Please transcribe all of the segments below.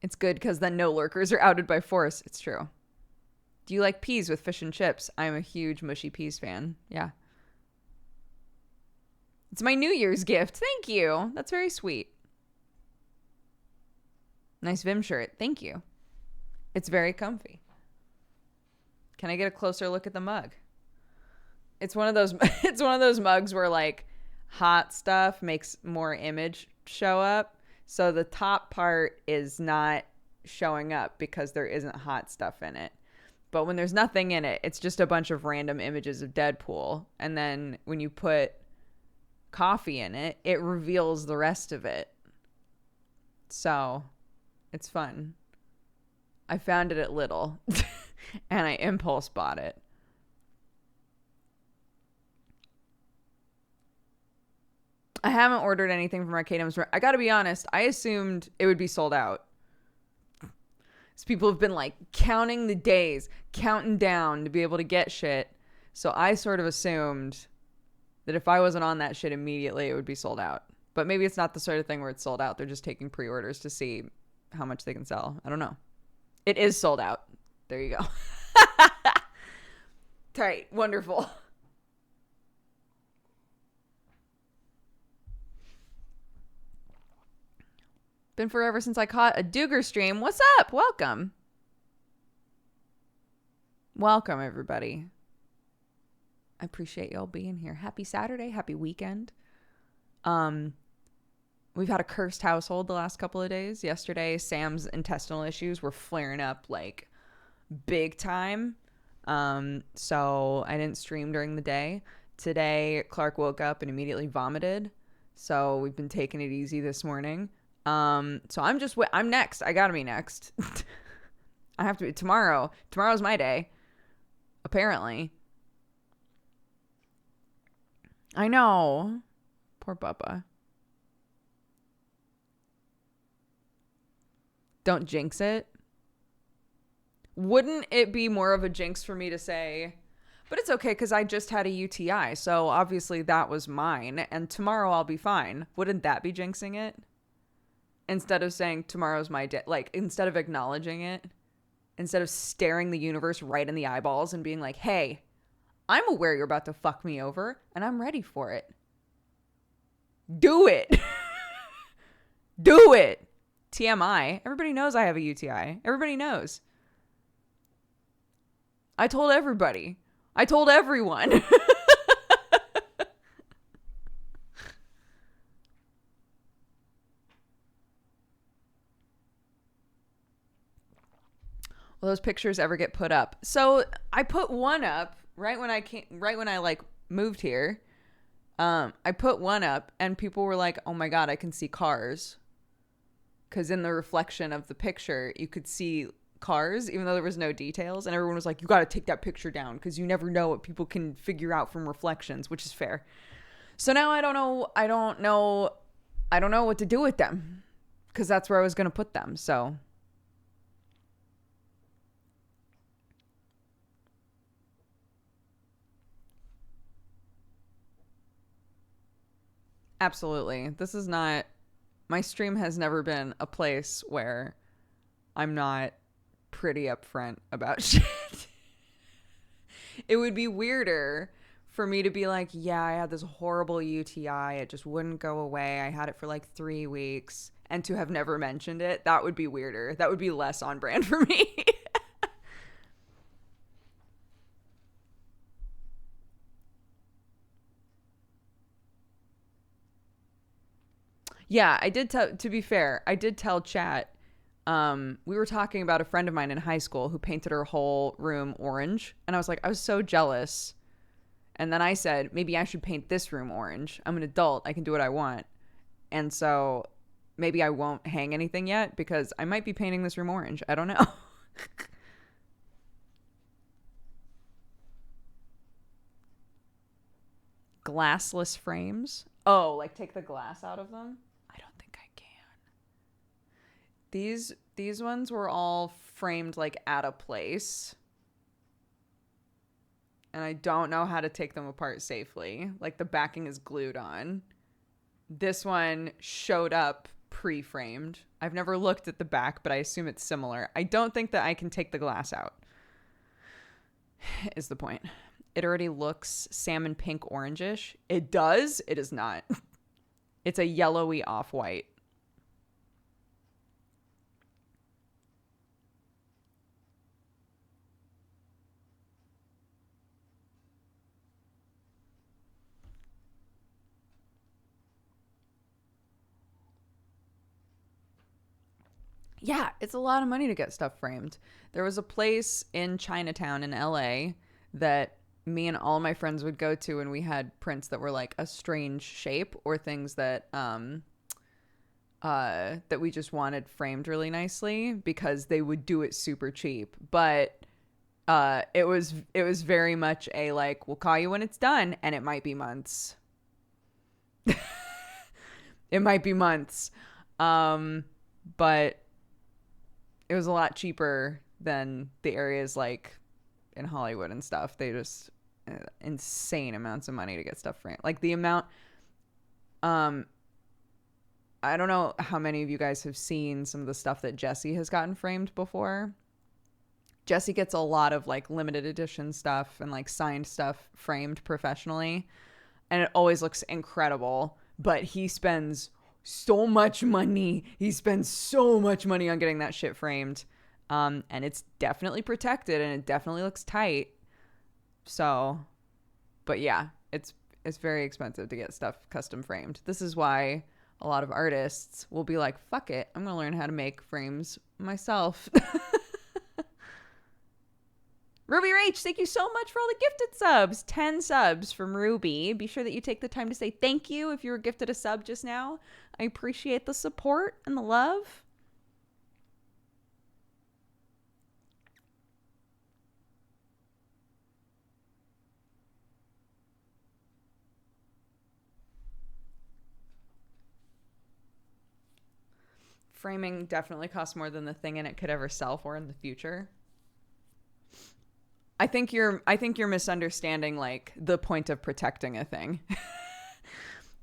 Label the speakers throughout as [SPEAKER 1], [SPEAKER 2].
[SPEAKER 1] It's good because then no lurkers are outed by force. It's true. Do you like peas with fish and chips? I'm a huge mushy peas fan. Yeah. It's my New Year's gift. Thank you. That's very sweet. Nice Vim shirt. Thank you. It's very comfy. Can I get a closer look at the mug? It's one of those mugs where like hot stuff makes more image show up. So the top part is not showing up because there isn't hot stuff in it. But when there's nothing in it, it's just a bunch of random images of Deadpool. And then when you put coffee in it, it reveals the rest of it. So it's fun. I found it at Lidl and I impulse bought it. I haven't ordered anything from Arcadium's. I gotta be honest, I assumed it would be sold out. So people have been like counting the days, counting down to be able to get shit. So I sort of assumed that if I wasn't on that shit immediately, it would be sold out. But maybe it's not the sort of thing where it's sold out. They're just taking pre-orders to see how much they can sell. I don't know. It is sold out. There you go. Tight. Wonderful. Been forever since I caught a Dooger stream. What's up? Welcome. Welcome, everybody. I appreciate y'all being here. Happy Saturday. Happy weekend. We've had a cursed household the last couple of days. Yesterday, Sam's intestinal issues were flaring up like big time. So I didn't stream during the day. Today, Clark woke up and immediately vomited. So we've been taking it easy this morning. So I'm next. I gotta be next. I have to be tomorrow. Tomorrow's my day. Apparently. I know. Poor Bubba. Don't jinx it. Wouldn't it be more of a jinx for me to say, but it's okay because I just had a UTI, so obviously that was mine, and tomorrow I'll be fine. Wouldn't that be jinxing it? Instead of saying tomorrow's my day, like instead of acknowledging it, instead of staring the universe right in the eyeballs and being like, hey, I'm aware you're about to fuck me over and I'm ready for it. Do it. Do it. TMI. Everybody knows I have a UTI. Everybody knows. I told everybody. I told everyone. Will those pictures ever get put up? So I put one up right when I like moved here. I put one up and people were like, oh my God, I can see cars. Because in the reflection of the picture, you could see cars, even though there was no details. And everyone was like, you got to take that picture down because you never know what people can figure out from reflections, which is fair. So now I don't know what to do with them because that's where I was going to put them. So absolutely. This is not, my stream has never been a place where I'm not pretty upfront about shit. It would be weirder for me to be like, yeah, I had this horrible UTI. It just wouldn't go away. I had it for like 3 weeks. And to have never mentioned it, that would be weirder. That would be less on brand for me. Yeah, I did tell, to be fair, I did tell chat. We were talking about a friend of mine in high school who painted her whole room orange. And I was like, I was so jealous. And then I said, maybe I should paint this room orange. I'm an adult. I can do what I want. And so maybe I won't hang anything yet because I might be painting this room orange. I don't know. Glassless frames. Oh, like take the glass out of them? I don't think I can. These ones were all framed like at a place. And I don't know how to take them apart safely. Like the backing is glued on. This one showed up pre-framed. I've never looked at the back, but I assume it's similar. I don't think that I can take the glass out, is the point. It already looks salmon pink orangish. It does. It is not. It's a yellowy off-white. Yeah, it's a lot of money to get stuff framed. There was a place in Chinatown in LA that me and all my friends would go to, and we had prints that were like a strange shape or things that that we just wanted framed really nicely because they would do it super cheap. But it was very much a like, we'll call you when it's done, and it might be months. It might be months. But it was a lot cheaper than the areas like in Hollywood and stuff. They just insane amounts of money to get stuff framed. Like the amount, I don't know how many of you guys have seen some of the stuff that Jesse has gotten framed before. Jesse gets a lot of like limited edition stuff and like signed stuff framed professionally, and it always looks incredible, but he spends so much money. He spends so much money on getting that shit framed. And it's definitely protected and it definitely looks tight. So, but yeah, it's very expensive to get stuff custom framed. This is why a lot of artists will be like, fuck it, I'm going to learn how to make frames myself. Ruby Rach, thank you so much for all the gifted subs. 10 subs from Ruby. Be sure that you take the time to say thank you if you were gifted a sub just now. I appreciate the support and the love. Framing definitely costs more than the thing in it could ever sell for in the future. I think you're misunderstanding like the point of protecting a thing.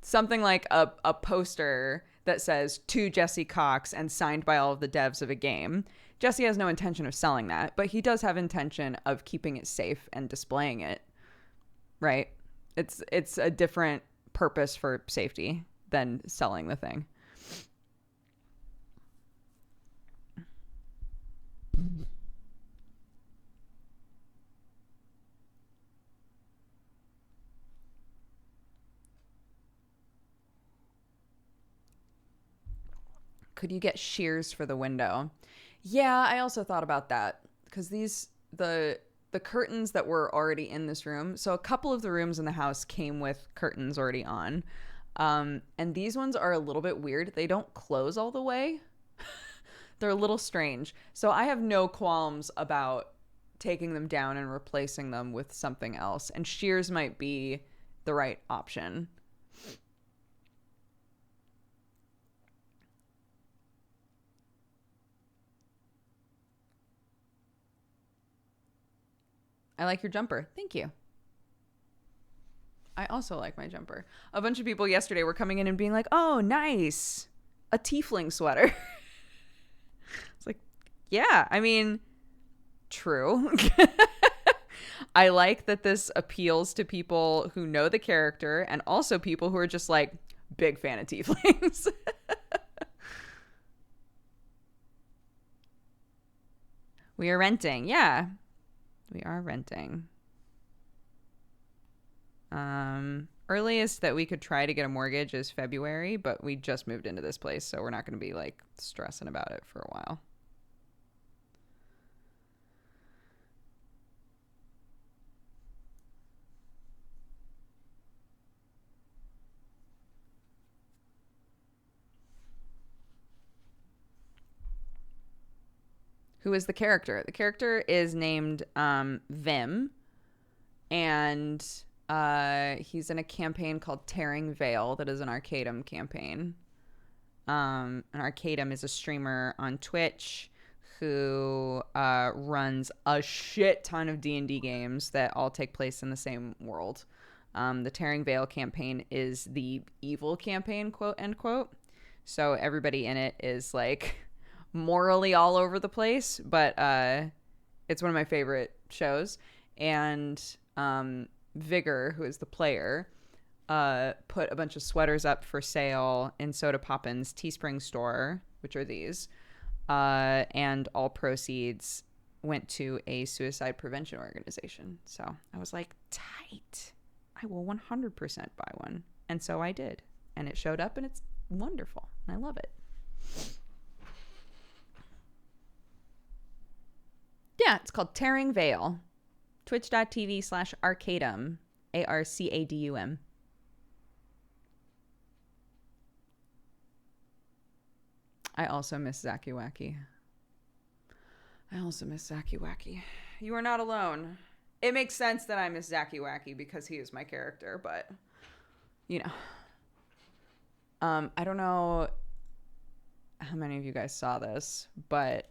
[SPEAKER 1] Something like a poster that says to Jesse Cox and signed by all of the devs of a game. Jesse has no intention of selling that, but he does have intention of keeping it safe and displaying it. Right? It's a different purpose for safety than selling the thing. Could you get shears for the window? Yeah, I also thought about that because the curtains that were already in this room. So a couple of the rooms in the house came with curtains already on. And these ones are a little bit weird. They don't close all the way. They're a little strange. So I have no qualms about taking them down and replacing them with something else. And shears might be the right option. I like your jumper. Thank you. I also like my jumper. A bunch of people yesterday were coming in and being like, oh, nice. A tiefling sweater. It's like, yeah, I mean, true. I like that this appeals to people who know the character and also people who are just like big fan of tieflings. We are renting. Yeah. We are renting. Earliest that we could try to get a mortgage is February, but we just moved into this place, so we're not going to be like stressing about it for a while. Who is the character? The character is named Vim, and he's in a campaign called Tearing Veil that is an Arcadum campaign. An Arcadum is a streamer on Twitch who runs a shit ton of D&D games that all take place in the same world. The Tearing Veil campaign is the evil campaign, quote, end quote. So everybody in it is like morally all over the place, but it's one of my favorite shows. And Vigor, who is the player, put a bunch of sweaters up for sale in Soda Poppin's Teespring store, which are these. And all proceeds went to a suicide prevention organization. So I was like, tight. I will 100% buy one. And so I did. And it showed up and it's wonderful. And I love it. Yeah, it's called Tearing Veil. Twitch.tv/Arcadum. ARCADUM. I also miss Zacky Wacky. You are not alone. It makes sense that I miss Zacky Wacky because he is my character, but you know. I don't know how many of you guys saw this, but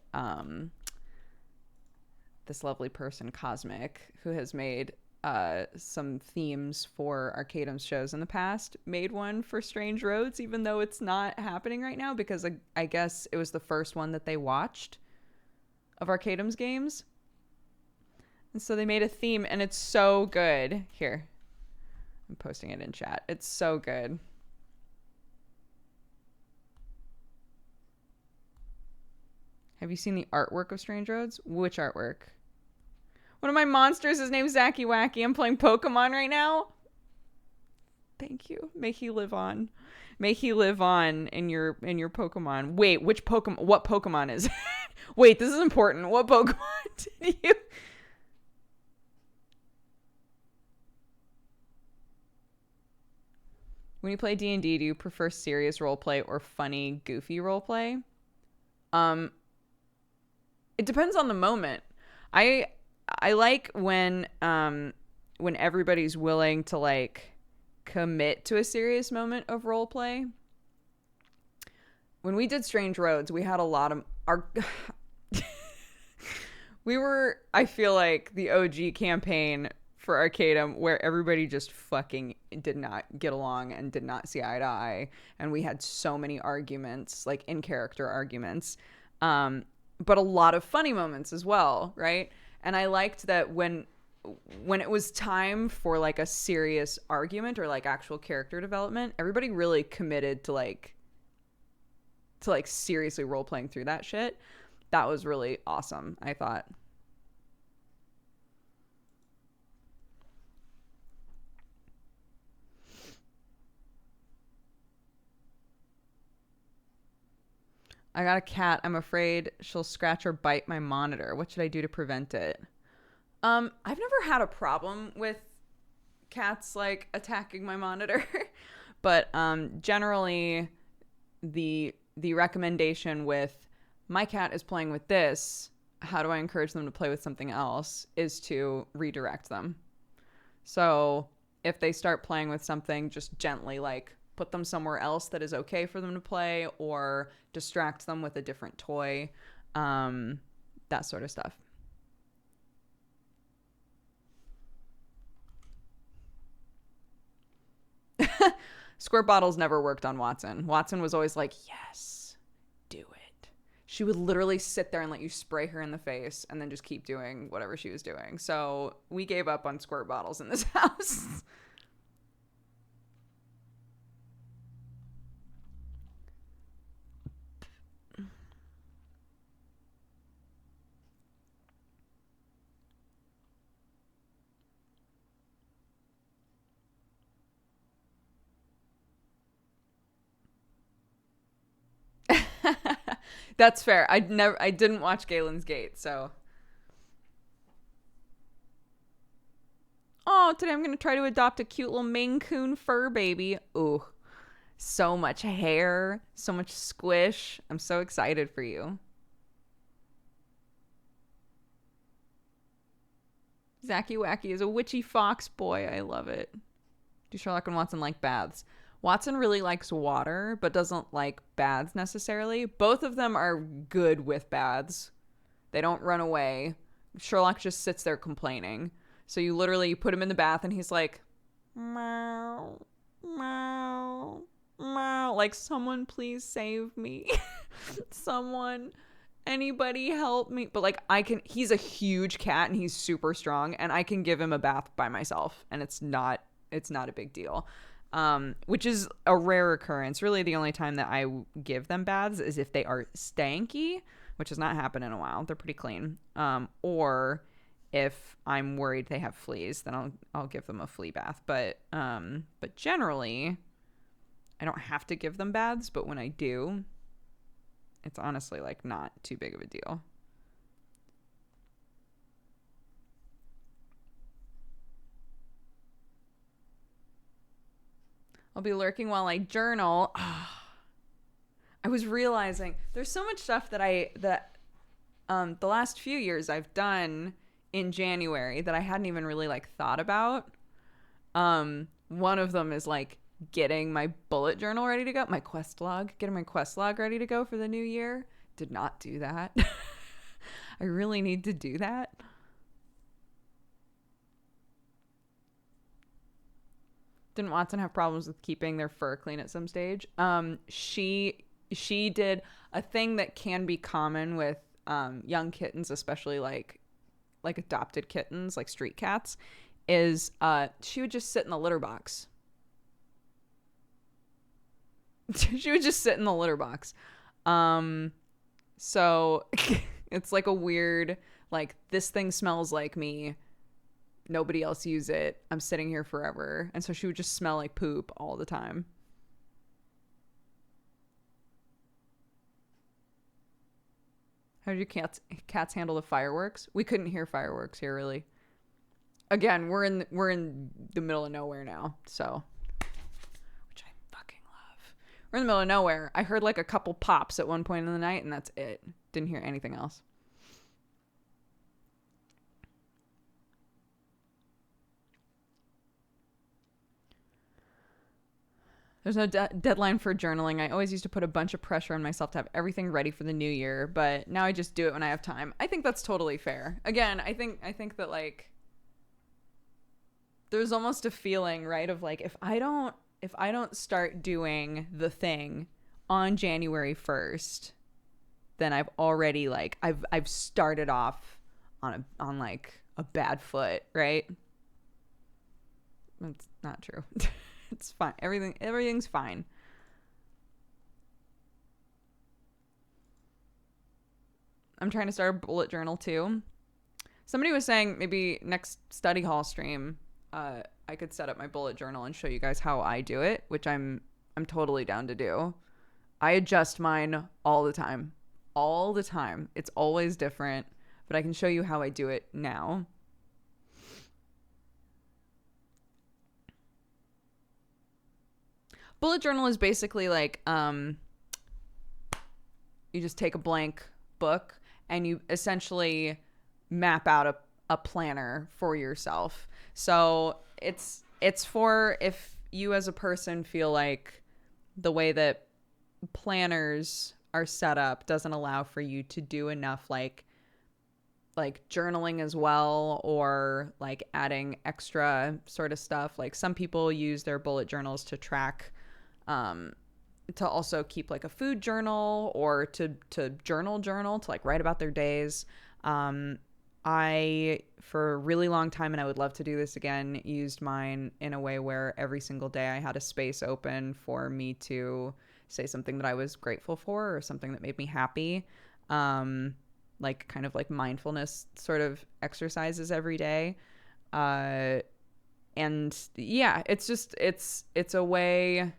[SPEAKER 1] this lovely person, Cosmic, who has made some themes for Arcadum's shows in the past, made one for Strange Roads, even though it's not happening right now, because I guess it was the first one that they watched of Arcadum's games. And so they made a theme, and it's so good. Here, I'm posting it in chat. It's so good. Have you seen the artwork of Strange Roads? Which artwork? One of my monsters is named Zacky Wacky. I'm playing Pokemon right now. Thank you. May he live on. May he live on in your Pokemon. Wait, which Pokemon? What Pokemon is it? Wait, this is important. What Pokemon did you... When you play D&D, do you prefer serious roleplay or funny, goofy roleplay? It depends on the moment. I like when everybody's willing to like commit to a serious moment of roleplay. When we did Strange Roads, we had a lot of we were, I feel like, the OG campaign for Arcadum where everybody just fucking did not get along and did not see eye to eye, and we had so many arguments, like in character arguments, but a lot of funny moments as well, right? And I liked that when it was time for like a serious argument or like actual character development, everybody really committed to like seriously role playing through that shit. That was really awesome, I thought. I got a cat. I'm afraid she'll scratch or bite my monitor. What should I do to prevent it? I've never had a problem with cats like attacking my monitor, but generally the recommendation with my cat is playing with this, how do I encourage them to play with something else, is to redirect them. So if they start playing with something, just gently like put them somewhere else that is okay for them to play, or distract them with a different toy, that sort of stuff. Squirt bottles never worked on Watson. Watson was always like, yes, do it. She would literally sit there and let you spray her in the face and then just keep doing whatever she was doing. So we gave up on squirt bottles in this house. That's fair. I didn't watch Galen's Gate, so. Oh, today I'm going to try to adopt a cute little Maine Coon fur baby. Ooh, so much hair, so much squish. I'm so excited for you. Zacky Wacky is a witchy fox boy. I love it. Do Sherlock and Watson like baths? Watson really likes water, but doesn't like baths necessarily. Both of them are good with baths. They don't run away. Sherlock just sits there complaining. So you literally put him in the bath and he's like, meow, meow, meow. like, someone please save me. Someone, anybody help me. But like, he's a huge cat and he's super strong, and I can give him a bath by myself, and it's not a big deal. Which is a rare occurrence. Really, the only time that I give them baths is if they are stanky, which has not happened in a while. They're pretty clean. Or if I'm worried they have fleas, then I'll give them a flea bath. But generally, I don't have to give them baths. But when I do, it's honestly like not too big of a deal. I'll be lurking while I journal. I was realizing there's so much stuff that the last few years I've done in January that I hadn't even really like thought about. One of them is like getting my bullet journal ready to go, getting my quest log ready to go for the new year. Did not do that. I really need to do that. Didn't Watson have problems with keeping their fur clean at some stage? She did a thing that can be common with young kittens, especially like adopted kittens, like street cats, is she would just sit in the litter box. She would just sit in the litter box. So it's like a weird, like, this thing smells like me. Nobody else use it. I'm sitting here forever. And so she would just smell like poop all the time. How did your cats handle the fireworks? We couldn't hear fireworks here, really. Again, we're in the middle of nowhere now, so, which I fucking love. We're in the middle of nowhere. I heard like a couple pops at one point in the night, and that's it. Didn't hear anything else. There's no deadline for journaling. I always used to put a bunch of pressure on myself to have everything ready for the new year, but now I just do it when I have time. I think that's totally fair. Again, I think that like there's almost a feeling, right, of like if I don't start doing the thing on January 1st, then I've already like I've started off on like a bad foot, right? That's not true. It's fine. Everything's fine. I'm trying to start a bullet journal too. Somebody was saying maybe next study hall stream, I could set up my bullet journal and show you guys how I do it, which I'm totally down to do. I adjust mine all the time. All the time. It's always different, but I can show you how I do it now. Bullet journal is basically like you just take a blank book and you essentially map out a planner for yourself. So it's for if you as a person feel like the way that planners are set up doesn't allow for you to do enough like journaling as well, or like adding extra sort of stuff. Like some people use their bullet journals to track to also keep like a food journal, or to journal to like write about their days. I, for a really long time, and I would love to do this again, used mine in a way where every single day I had a space open for me to say something that I was grateful for or something that made me happy. Like kind of like mindfulness sort of exercises every day. And yeah, it's a way.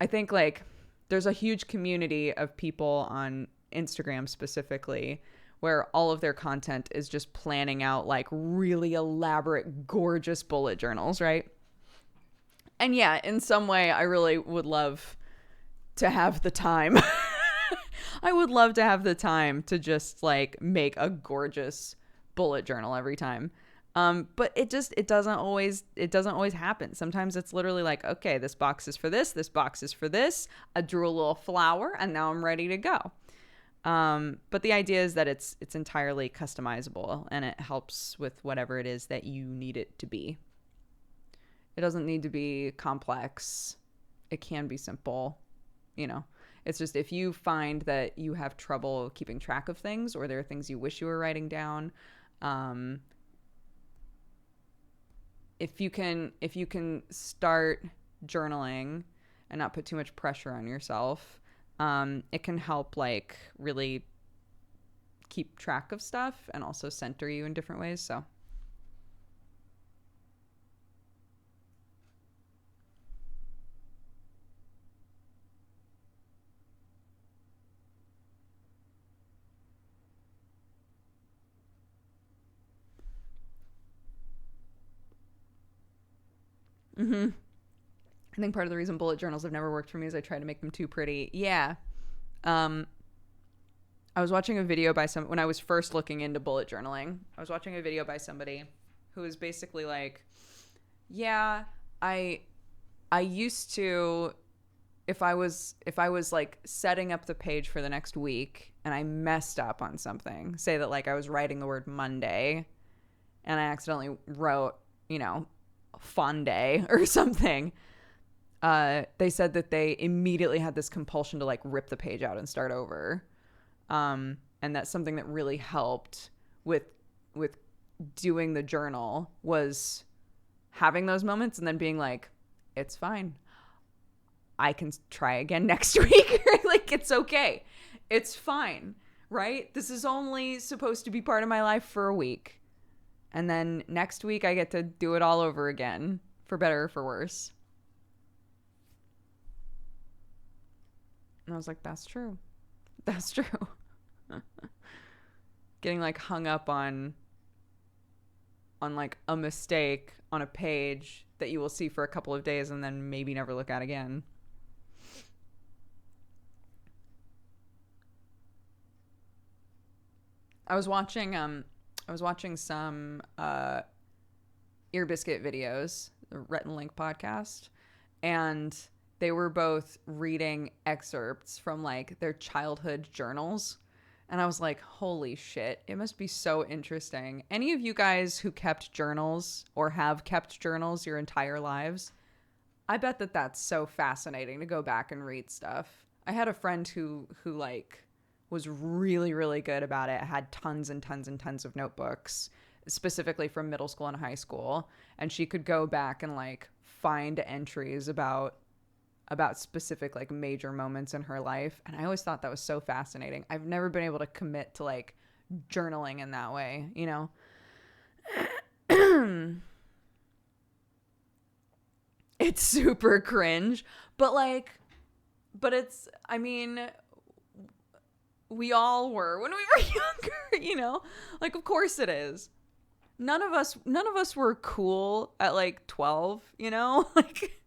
[SPEAKER 1] I think like there's a huge community of people on Instagram specifically where all of their content is just planning out like really elaborate, gorgeous bullet journals, right? And yeah, in some way, I really would love to have the time. I would love to have the time to just like make a gorgeous bullet journal every time. But it doesn't always happen. Sometimes it's literally like, okay, this box is for this box is for this. I drew a little flower and now I'm ready to go. But the idea is that it's entirely customizable and it helps with whatever it is that you need it to be. It doesn't need to be complex. It can be simple. you know. It's just if you find that you have trouble keeping track of things, or there are things you wish you were writing down, if you can start journaling and not put too much pressure on yourself, it can help like really keep track of stuff and also center you in different ways. So I think part of the reason bullet journals have never worked for me is I try to make them too pretty. Yeah. Um, I was watching a video by when I was first looking into bullet journaling, I was watching a video by somebody who was basically like, yeah, I used to, if I was like setting up the page for the next week and I messed up on something, say that like I was writing the word Monday and I accidentally wrote, fun day or something. They said that they immediately had this compulsion to like rip the page out and start over. And that's something that really helped with doing the journal, was having those moments and then being like, it's fine. I can try again next week. Like, it's okay. It's fine, right? This is only supposed to be part of my life for a week. And then next week I get to do it all over again, for better or for worse. And I was like, that's true. That's true. Getting like hung up on like a mistake on a page that you will see for a couple of days and then maybe never look at again. I was watching some Ear Biscuit videos, the Rhett and Link podcast, and they were both reading excerpts from like their childhood journals. And I was like, holy shit, it must be so interesting. Any of you guys who kept journals or have kept journals your entire lives, I bet that that's so fascinating to go back and read stuff. I had a friend who like was really, really good about it, had tons and tons and tons of notebooks, specifically from middle school and high school. And she could go back and like find entries about specific like major moments in her life. And I always thought that was so fascinating. I've never been able to commit to like journaling in that way, It's super cringe, but it's, I mean, we all were when we were younger, like, of course it is. None of us were cool at like 12, like,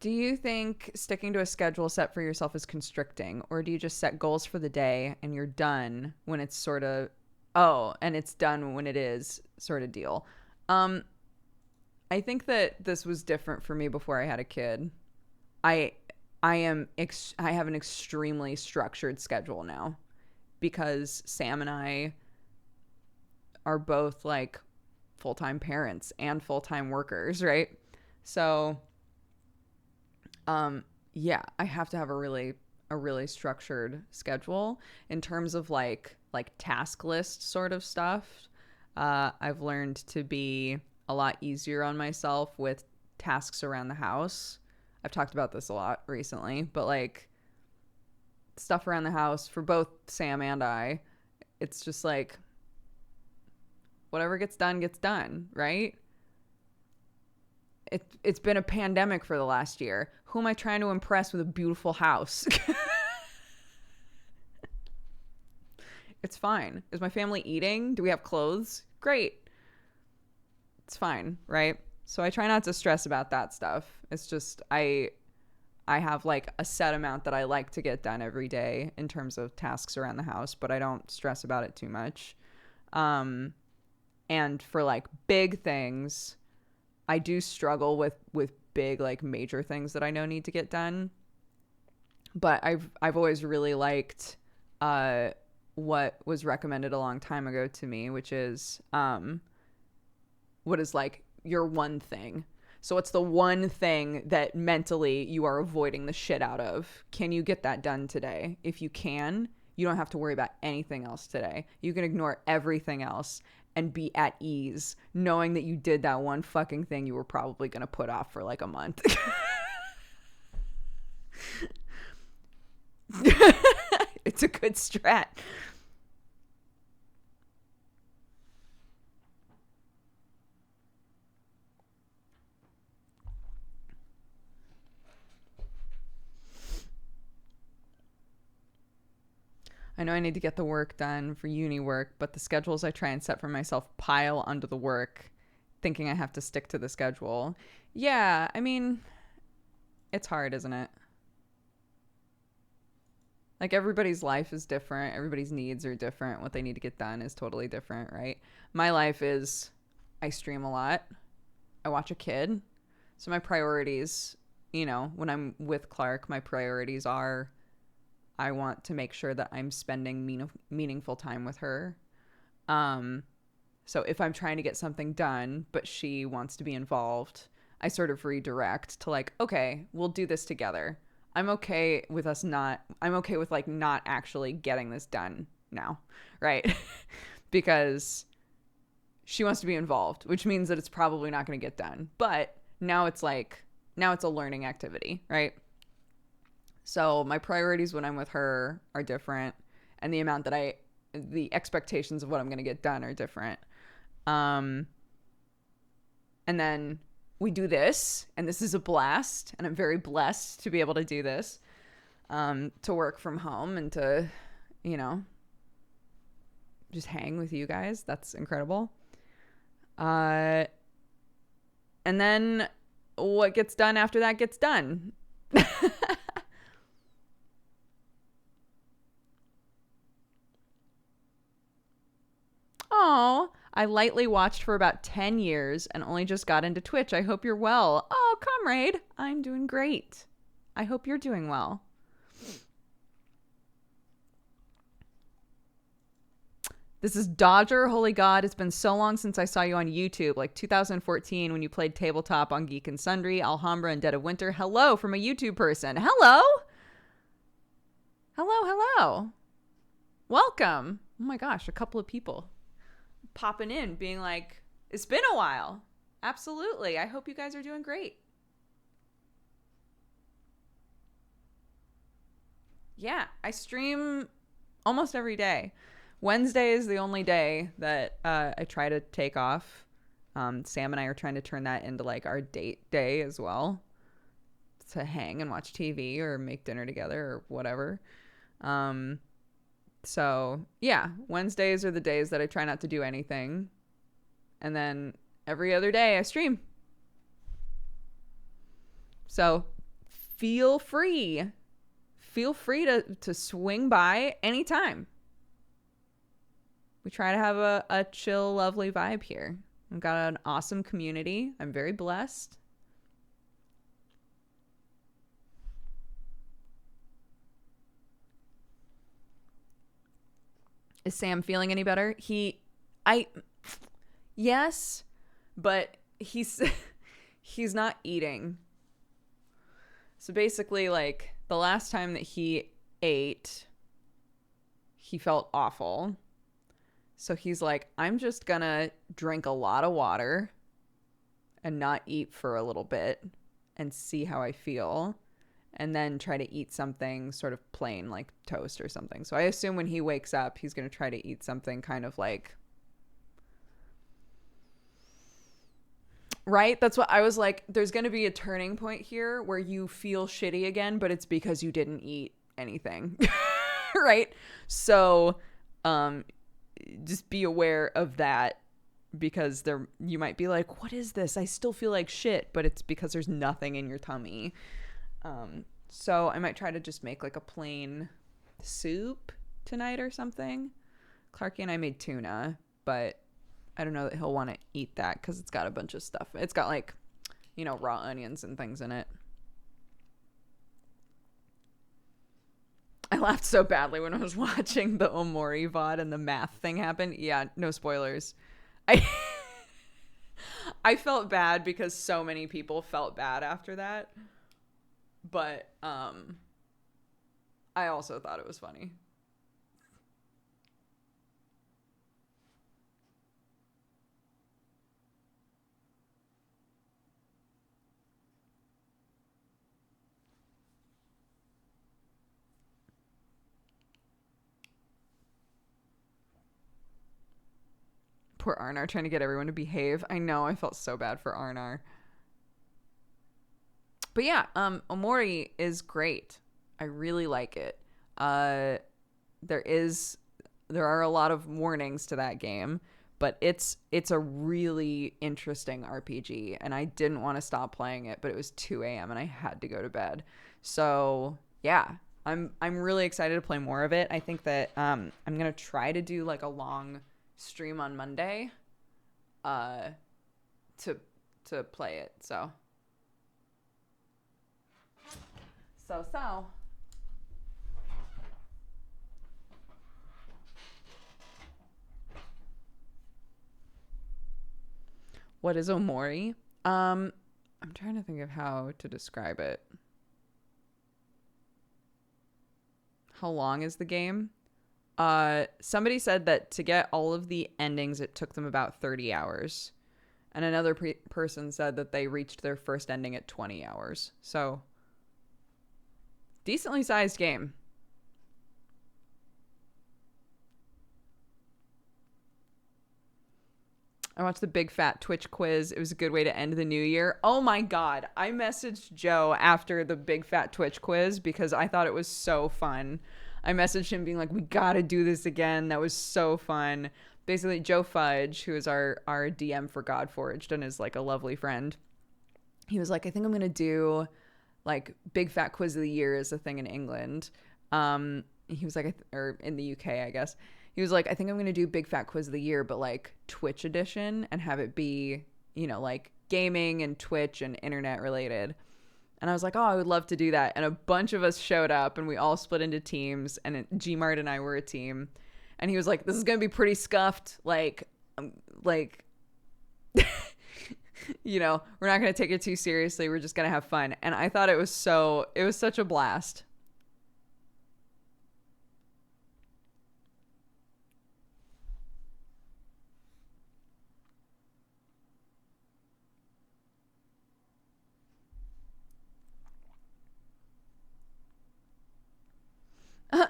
[SPEAKER 1] do you think sticking to a schedule set for yourself is constricting, or do you just set goals for the day and you're done when it's sort of, and it's done when it is sort of deal? I think that this was different for me before I had a kid. I have an extremely structured schedule now because Sam and I are both like full-time parents and full-time workers, right? So yeah, I have to have a really structured schedule in terms of like task list sort of stuff. I've learned to be a lot easier on myself with tasks around the house. I've talked about this a lot recently, but like stuff around the house for both Sam and I, it's just like whatever gets done, right? It's been a pandemic for the last year. Who am I trying to impress with a beautiful house? It's fine. Is my family eating? Do we have clothes? Great. It's fine, right? So I try not to stress about that stuff. It's just I have like a set amount that I like to get done every day in terms of tasks around the house, but I don't stress about it too much. And for like big things, I do struggle with big, like, major things that I know need to get done. But I've always really liked what was recommended a long time ago to me, which is what is like your one thing. So what's the one thing that mentally you are avoiding the shit out of? Can you get that done today? If you can, you don't have to worry about anything else today. You can ignore everything else and be at ease knowing that you did that one fucking thing you were probably going to put off for like a month. It's a good strat. I know I need to get the work done for uni work, but the schedules I try and set for myself pile onto the work, thinking I have to stick to the schedule. Yeah, I mean, it's hard, isn't it? Like, everybody's life is different. Everybody's needs are different. What they need to get done is totally different, right? My life is I stream a lot. I watch a kid. So my priorities, you know, when I'm with Clark, my priorities are I want to make sure that I'm spending meaningful time with her. So if I'm trying to get something done, but she wants to be involved, I sort of redirect to like, okay, we'll do this together. I'm okay with like not actually getting this done now, right? Because she wants to be involved, which means that it's probably not going to get done. But now it's a learning activity, right? So my priorities when I'm with her are different, and the expectations of what I'm going to get done are different. And then we do this, and this is a blast, and I'm very blessed to be able to do this, to work from home and to, you know, just hang with you guys. That's incredible. And then what gets done after that gets done. Oh, I lightly watched for about 10 years and only just got into Twitch. I hope you're well. Oh, comrade, I'm doing great. I hope you're doing well. This is Dodger. Holy God, it's been so long since I saw you on YouTube, like 2014 when you played tabletop on Geek and Sundry, Alhambra, and Dead of Winter. Hello from a YouTube person. Hello. Hello. Welcome. Oh my gosh, a couple of people popping in being like, it's been a while. Absolutely. I hope you guys are doing great. Yeah, I stream almost every day. Wednesday is the only day that I try to take off. Sam and I are trying to turn that into like our date day as well, to hang and watch TV or make dinner together or whatever. So yeah, Wednesdays are the days that I try not to do anything. And then every other day I stream. So feel free to swing by anytime. We try to have a chill, lovely vibe here. I've got an awesome community. I'm very blessed. Is Sam feeling any better? Yes, but he's not eating. So basically, like, the last time that he ate, he felt awful. So he's like, I'm just gonna drink a lot of water and not eat for a little bit and see how I feel. And then try to eat something sort of plain, like toast or something. So I assume when he wakes up, he's going to try to eat something kind of like... Right? That's what I was like, there's going to be a turning point here where you feel shitty again, but it's because you didn't eat anything. Right? So just be aware of that, because you might be like, what is this? I still feel like shit, but it's because there's nothing in your tummy. So I might try to just make like a plain soup tonight or something. Clarky and I made tuna, but I don't know that he'll want to eat that because it's got a bunch of stuff. It's got like, you know, raw onions and things in it. I laughed so badly when I was watching the Omori VOD and the math thing happened. Yeah, no spoilers. I I felt bad because so many people felt bad after that. But I also thought it was funny. Poor Arnar trying to get everyone to behave. I know, I felt so bad for Arnar. But yeah, Omori is great. I really like it. There are a lot of warnings to that game, but it's a really interesting RPG, and I didn't want to stop playing it, but it was 2 a.m. and I had to go to bed. So yeah, I'm really excited to play more of it. I think that I'm gonna try to do like a long stream on Monday to play it. So what is Omori? I'm trying to think of how to describe it. How long is the game? Somebody said that to get all of the endings, it took them about 30 hours. And another person said that they reached their first ending at 20 hours. So, decently sized game. I watched the Big Fat Twitch quiz. It was a good way to end the new year. Oh my God. I messaged Joe after the Big Fat Twitch quiz because I thought it was so fun. I messaged him being like, we got to do this again. That was so fun. Basically, Joe Fudge, who is our DM for Godforged and is like a lovely friend, he was like, I think I'm going to do like Big Fat Quiz of the Year is a thing in England. He was like, or in the UK, I guess. He was like, I think I'm going to do Big Fat Quiz of the Year, but like Twitch edition and have it be, you know, like gaming and Twitch and internet related. And I was like, oh, I would love to do that. And a bunch of us showed up and we all split into teams. And Gmart and I were a team. And he was like, this is going to be pretty scuffed. Like, you know, we're not going to take it too seriously. We're just going to have fun. And I thought it was such a blast.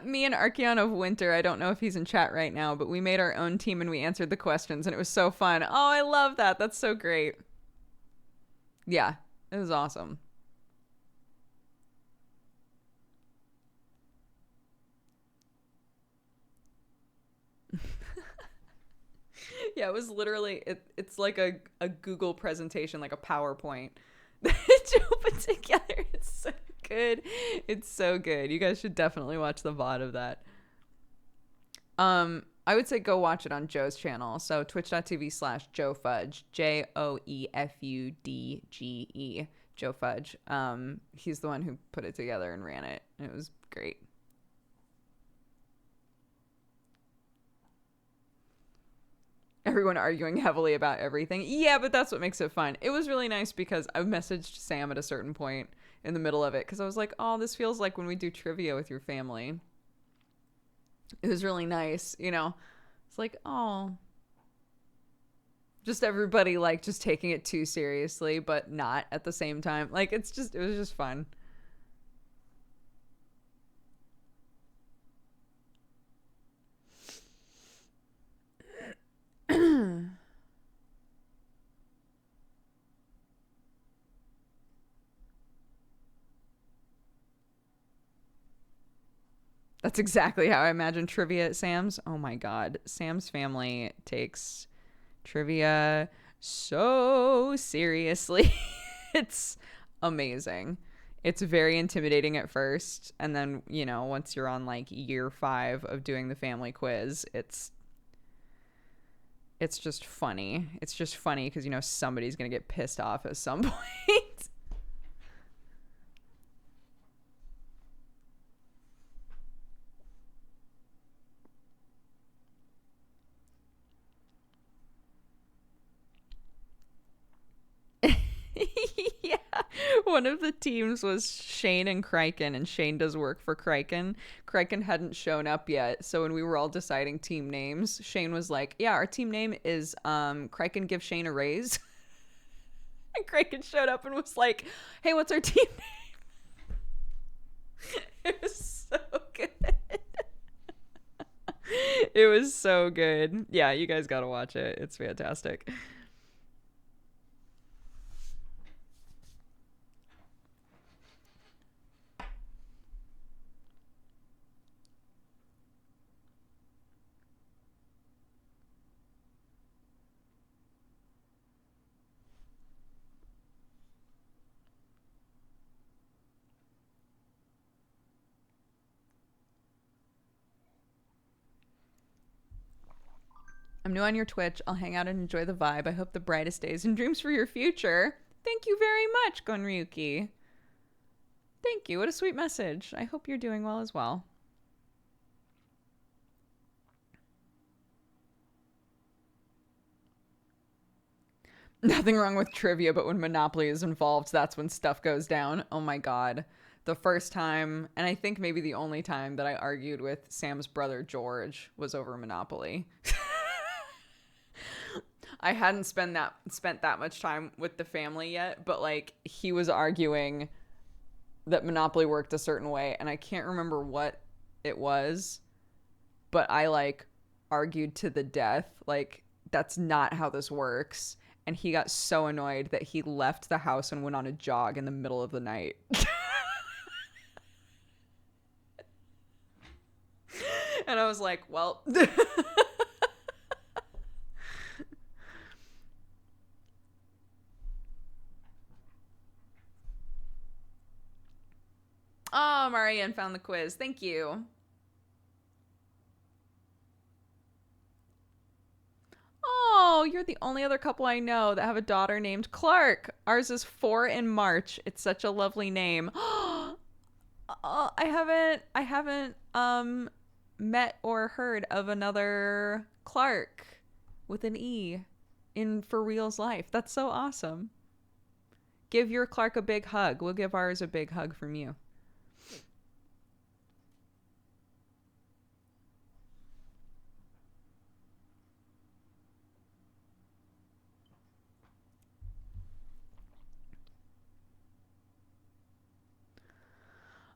[SPEAKER 1] Me and Archeon of Winter, I don't know if he's in chat right now, but we made our own team and we answered the questions and it was so fun. Oh, I love that. That's so great. Yeah, it was awesome. Yeah, it was literally, it's like a Google presentation, like a PowerPoint that Joe put together. It's so good. It's so good. You guys should definitely watch the VOD of that. I would say go watch it on Joe's channel. So twitch.tv/Joe Fudge, JoeFudge, Joe Fudge. He's the one who put it together and ran it. And it was great. Everyone arguing heavily about everything. Yeah, but that's what makes it fun. It was really nice because I messaged Sam at a certain point in the middle of it because I was like, oh, this feels like when we do trivia with your family. It was really nice, you know. It's like, oh, just everybody like just taking it too seriously, but not at the same time. Like, it was just fun. That's exactly how I imagine trivia at Sam's. Oh my God. Sam's family takes trivia so seriously. It's amazing. It's very intimidating at first. And then, you know, once you're on like year 5 of doing the family quiz, it's It's just funny. It's just funny because, you know, somebody's going to get pissed off at some point. Yeah. One of the teams was Shane and Criken, and Shane does work for Criken. Criken hadn't shown up yet, so when we were all deciding team names, Shane was like, yeah, our team name is Criken Give Shane a Raise. And Criken showed up and was like, hey, what's our team name? It was so good. It was so good. Yeah, you guys gotta watch it. It's fantastic. I'm new on your Twitch. I'll hang out and enjoy the vibe. I hope the brightest days and dreams for your future. Thank you very much, Gonryuki. Thank you. What a sweet message. I hope you're doing well as well. Nothing wrong with trivia, but when Monopoly is involved, that's when stuff goes down. Oh my god. The first time, and I think maybe the only time that I argued with Sam's brother George was over Monopoly. I hadn't spent that much time with the family yet, but like he was arguing that Monopoly worked a certain way, and I can't remember what it was, but I like argued to the death, like that's not how this works. And he got so annoyed that he left the house and went on a jog in the middle of the night. And I was like, well. Oh, Marianne found the quiz. Thank you. Oh, you're the only other couple I know that have a daughter named Clark. Ours is 4 in March. It's such a lovely name. I haven't met or heard of another Clark with an E in for real's life. That's so awesome. Give your Clark a big hug. We'll give ours a big hug from you.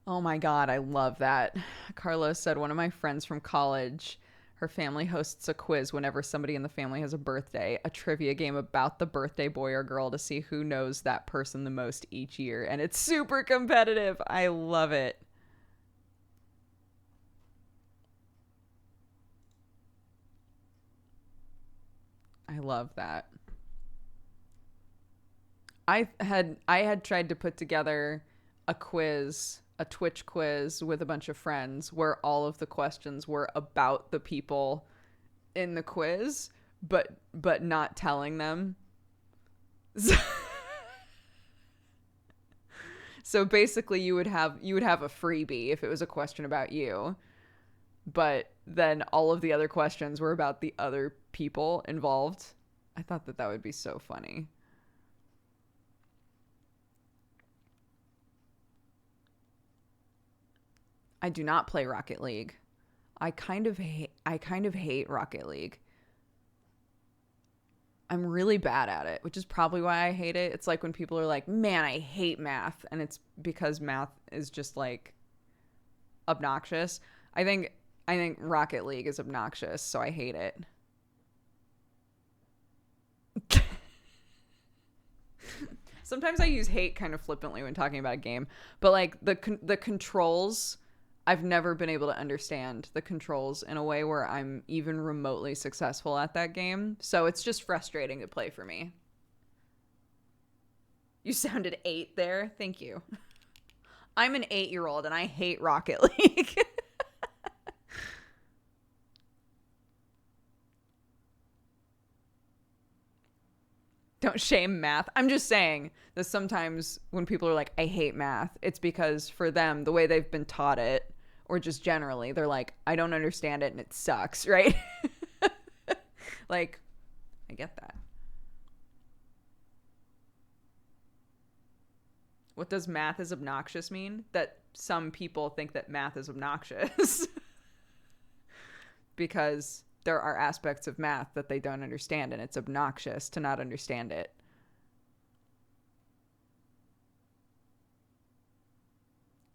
[SPEAKER 1] Oh my God, I love that. Carlos said one of my friends from college, her family hosts a quiz whenever somebody in the family has a birthday, a trivia game about the birthday boy or girl to see who knows that person the most each year. And it's super competitive. I love it. I love that. I had tried to put together a quiz, a Twitch quiz with a bunch of friends where all of the questions were about the people in the quiz, but not telling them. So basically you would have a freebie if it was a question about you, but then all of the other questions were about the other people involved. I thought that would be so funny. I do not play Rocket League. I kind of hate Rocket League. I'm really bad at it, which is probably why I hate it. It's like when people are like, "Man, I hate math." And it's because math is just like obnoxious. I think Rocket League is obnoxious, so I hate it. Sometimes I use hate kind of flippantly when talking about a game, but like the controls, I've never been able to understand the controls in a way where I'm even remotely successful at that game. So it's just frustrating to play for me. You sounded 8 there. Thank you. I'm an 8-year-old and I hate Rocket League. Don't shame math. I'm just saying that sometimes when people are like, I hate math, it's because for them, the way they've been taught it, or just generally, they're like, I don't understand it and it sucks, right? Like, I get that. What does math is obnoxious mean? That some people think that math is obnoxious. Because there are aspects of math that they don't understand, and it's obnoxious to not understand it.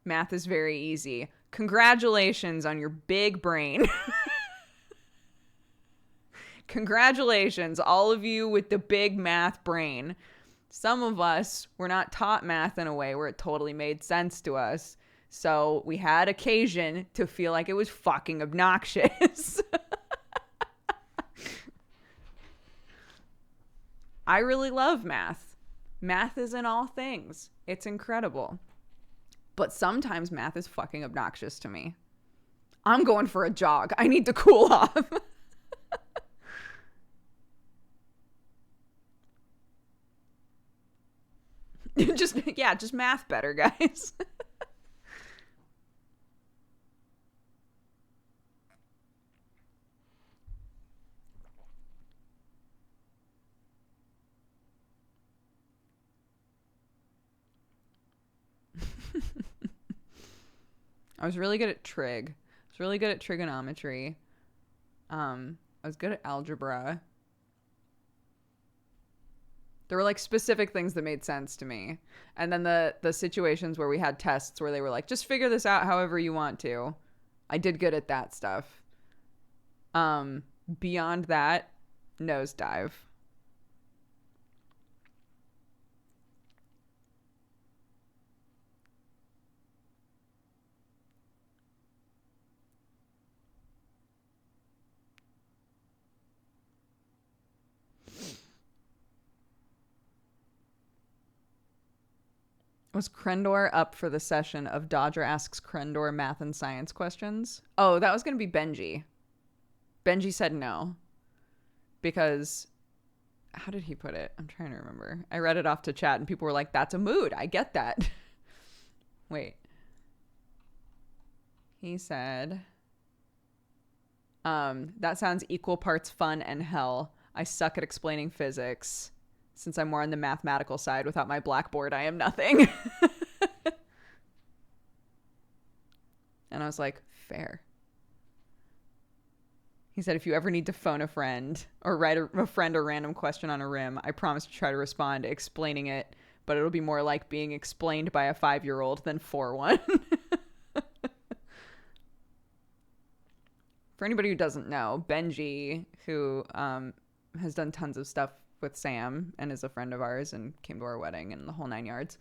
[SPEAKER 1] Math is very easy. Congratulations on your big brain. Congratulations, all of you with the big math brain. Some of us were not taught math in a way where it totally made sense to us. So we had occasion to feel like it was fucking obnoxious. I really love math. Math is in all things. It's incredible. But sometimes math is fucking obnoxious to me. I'm going for a jog. I need to cool off. just math better, guys. I was really good at trig. I was really good at trigonometry. I was good at algebra. There were like specific things that made sense to me. And then the situations where we had tests where they were like, just figure this out however you want to. I did good at that stuff. Beyond that, nosedive. Was Krendor up for the session of Dodger asks Krendor math and science questions? Oh, that was going to be Benji. Benji said no. Because, how did he put it? I'm trying to remember. I read it off to chat and people were like, that's a mood. I get that. Wait. He said, that sounds equal parts fun and hell. I suck at explaining physics. Since I'm more on the mathematical side, without my blackboard, I am nothing. And I was like, fair. He said, if you ever need to phone a friend or write a friend a random question on a rim, I promise to try to respond explaining it, but it'll be more like being explained by a 5-year-old than for one. For anybody who doesn't know, Benji, who has done tons of stuff with Sam and is a friend of ours and came to our wedding and the whole 9 yards,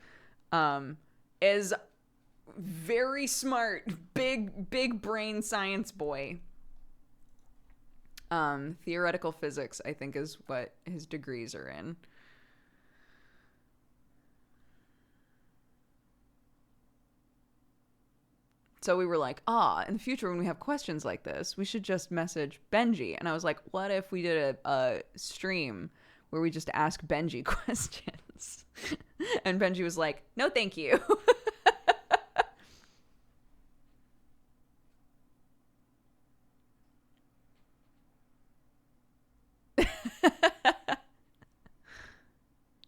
[SPEAKER 1] is very smart, big brain science boy. Theoretical physics, I think, is what his degrees are in. So we were like, in the future when we have questions like this, we should just message Benji. And I was like, what if we did a stream where we just ask Benji questions? And Benji was like, no, thank you.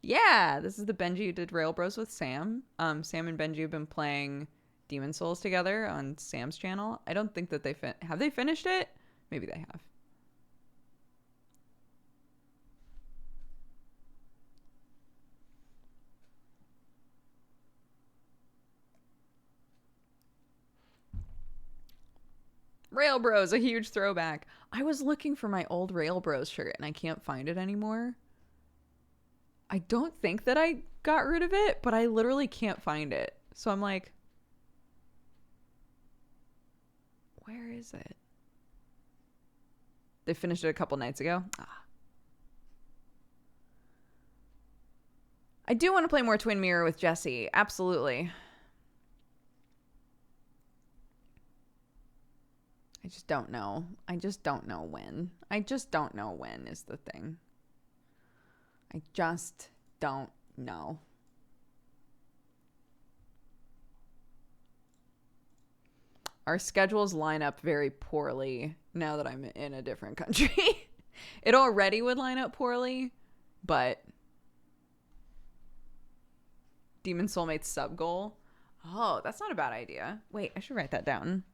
[SPEAKER 1] Yeah, this is the Benji who did Rail Bros with Sam. Sam and Benji have been playing Demon Souls together on Sam's channel. I don't think that have they finished it? Maybe they have. Rail Bros, a huge throwback. I was looking for my old Rail Bros shirt and I can't find it anymore. I don't think that I got rid of it, but I literally can't find it. So I'm like, where is it? They finished it a couple nights ago. I do want to play more Twin Mirror with Jesse. Absolutely. I just don't know. I just don't know when. I just don't know when is the thing. I just don't know. Our schedules line up very poorly now that I'm in a different country. It already would line up poorly, but Demon Soulmate's sub goal. Oh, that's not a bad idea. Wait, I should write that down.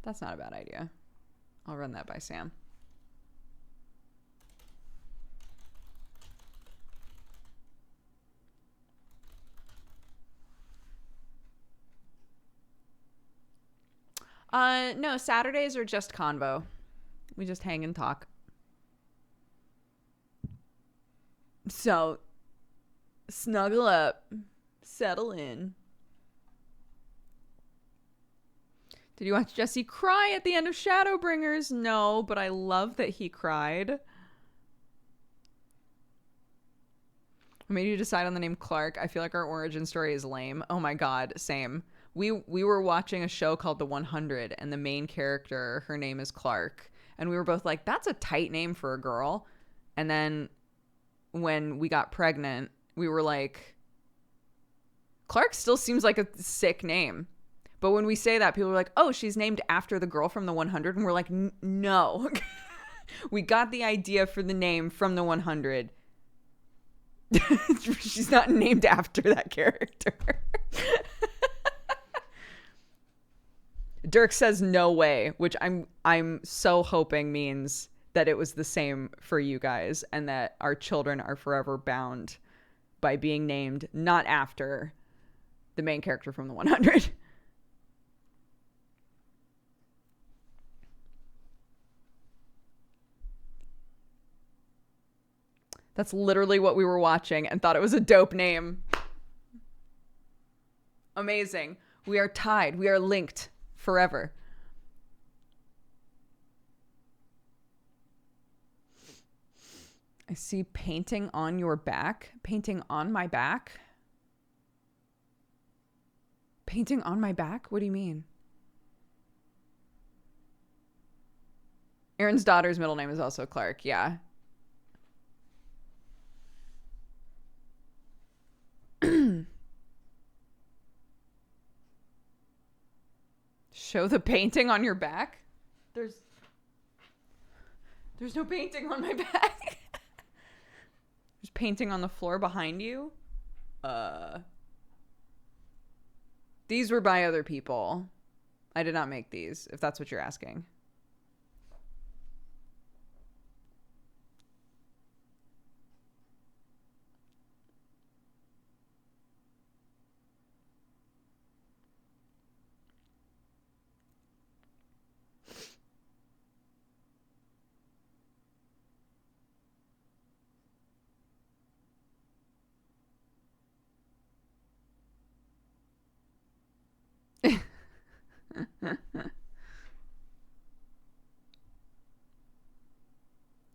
[SPEAKER 1] That's not a bad idea. I'll run that by Sam. No, Saturdays are just convo. We just hang and talk. So, snuggle up. Settle in. Did you watch Jesse cry at the end of Shadowbringers? No, but I love that he cried. What made you decide on the name Clark? I feel like our origin story is lame. Oh my god, same. We were watching a show called The 100, and the main character, her name is Clark. And we were both like, that's a tight name for a girl. And then when we got pregnant, we were like, Clark still seems like a sick name. But when we say that, people are like, oh, she's named after the girl from The 100. And we're like, no. We got the idea for the name from The 100. She's not named after that character. Dirk says no way, which I'm so hoping means that it was the same for you guys and that our children are forever bound by being named not after the main character from The 100. That's literally what we were watching and thought it was a dope name. Amazing. We are tied. We are linked forever. I see painting on your back. Painting on my back? Painting on my back? What do you mean? Aaron's daughter's middle name is also Clark. Yeah. Show the painting on your back? There's no painting on my back. There's painting on the floor behind you. These were by other people. I did not make these, if that's what you're asking.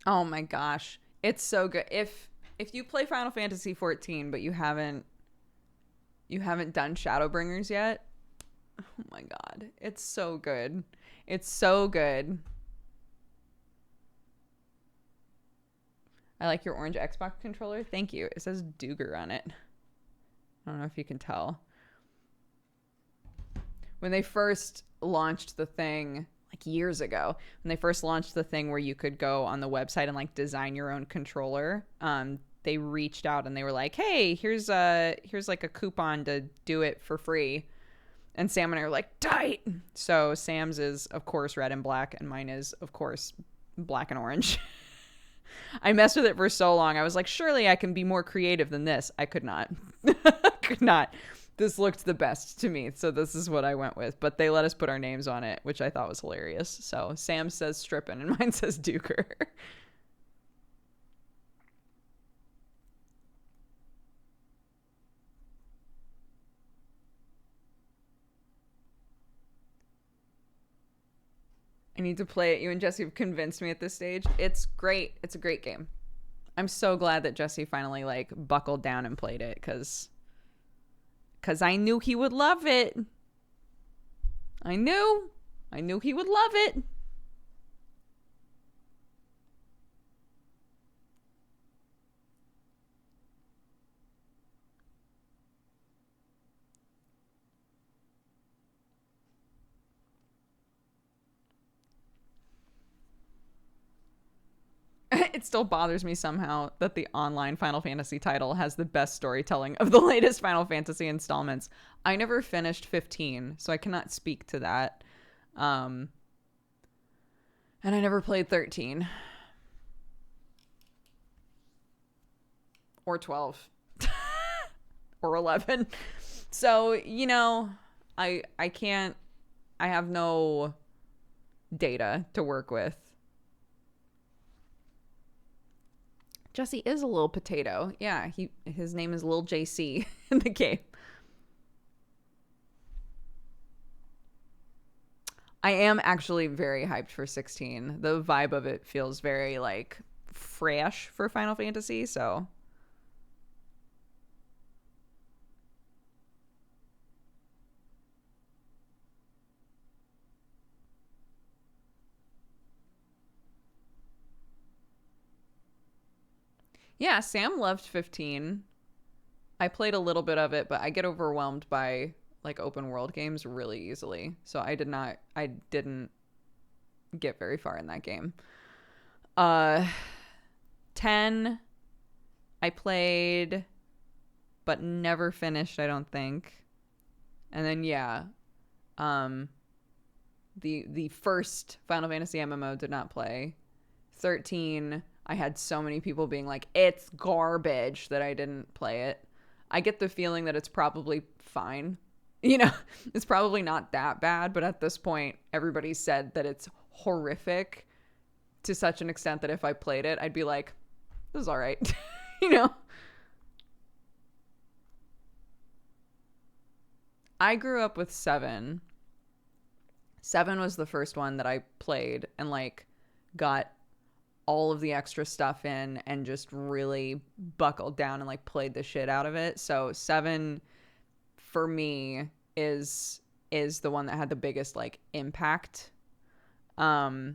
[SPEAKER 1] Oh my gosh. It's so good. If you play Final Fantasy 14 but you haven't done Shadowbringers yet, oh my god. It's so good. It's so good. I like your orange Xbox controller. Thank you. It says Dooger on it. I don't know if you can tell. When they first launched the thing, like years ago, when they first launched the thing where you could go on the website and like design your own controller, they reached out and they were like, hey, here's like a coupon to do it for free. And Sam and I were like, tight. So Sam's is, of course, red and black, and mine is, of course, black and orange. I messed with it for so long. I was like, surely I can be more creative than this. I could not. Could not. This looked the best to me, so this is what I went with. But they let us put our names on it, which I thought was hilarious. So Sam says Strippin' and mine says Dooger. I need to play it. You and Jesse have convinced me at this stage. It's great. It's a great game. I'm so glad that Jesse finally like buckled down and played it because I knew he would love it. I knew he would love it. It still bothers me somehow that the online Final Fantasy title has the best storytelling of the latest Final Fantasy installments. I never finished 15, so I cannot speak to that. And I never played 13 or 12 or 11. So, I can't, I have no data to work with. Jesse is a little potato. Yeah, his name is Lil JC in the game. I am actually very hyped for 16. The vibe of it feels very like fresh for Final Fantasy, so yeah, Sam loved 15. I played a little bit of it, but I get overwhelmed by like open world games really easily. So I didn't get very far in that game. 10 I played but never finished, I don't think. And then yeah, the first Final Fantasy MMO did not play. 13 I had so many people being like, it's garbage, that I didn't play it. I get the feeling that it's probably fine. It's probably not that bad, but at this point, everybody said that it's horrific to such an extent that if I played it, I'd be like, this is all right. I grew up with 7. 7 was the first one that I played and like got all of the extra stuff in and just really buckled down and like played the shit out of it. So 7 for me is the one that had the biggest like impact. So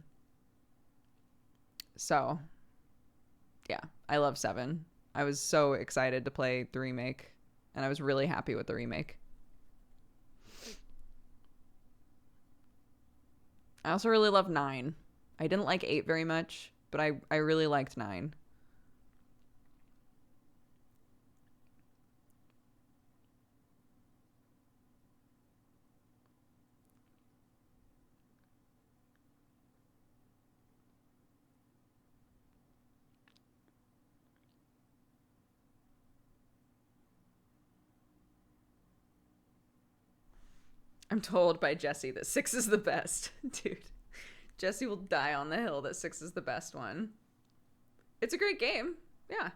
[SPEAKER 1] yeah, I love 7. I was so excited to play the remake and I was really happy with the remake. I also really love 9. I didn't like 8 very much, but I really liked 9. I'm told by Jesse that 6 is the best. Dude, Jesse will die on the hill that 6 is the best one. It's a great game. Yeah.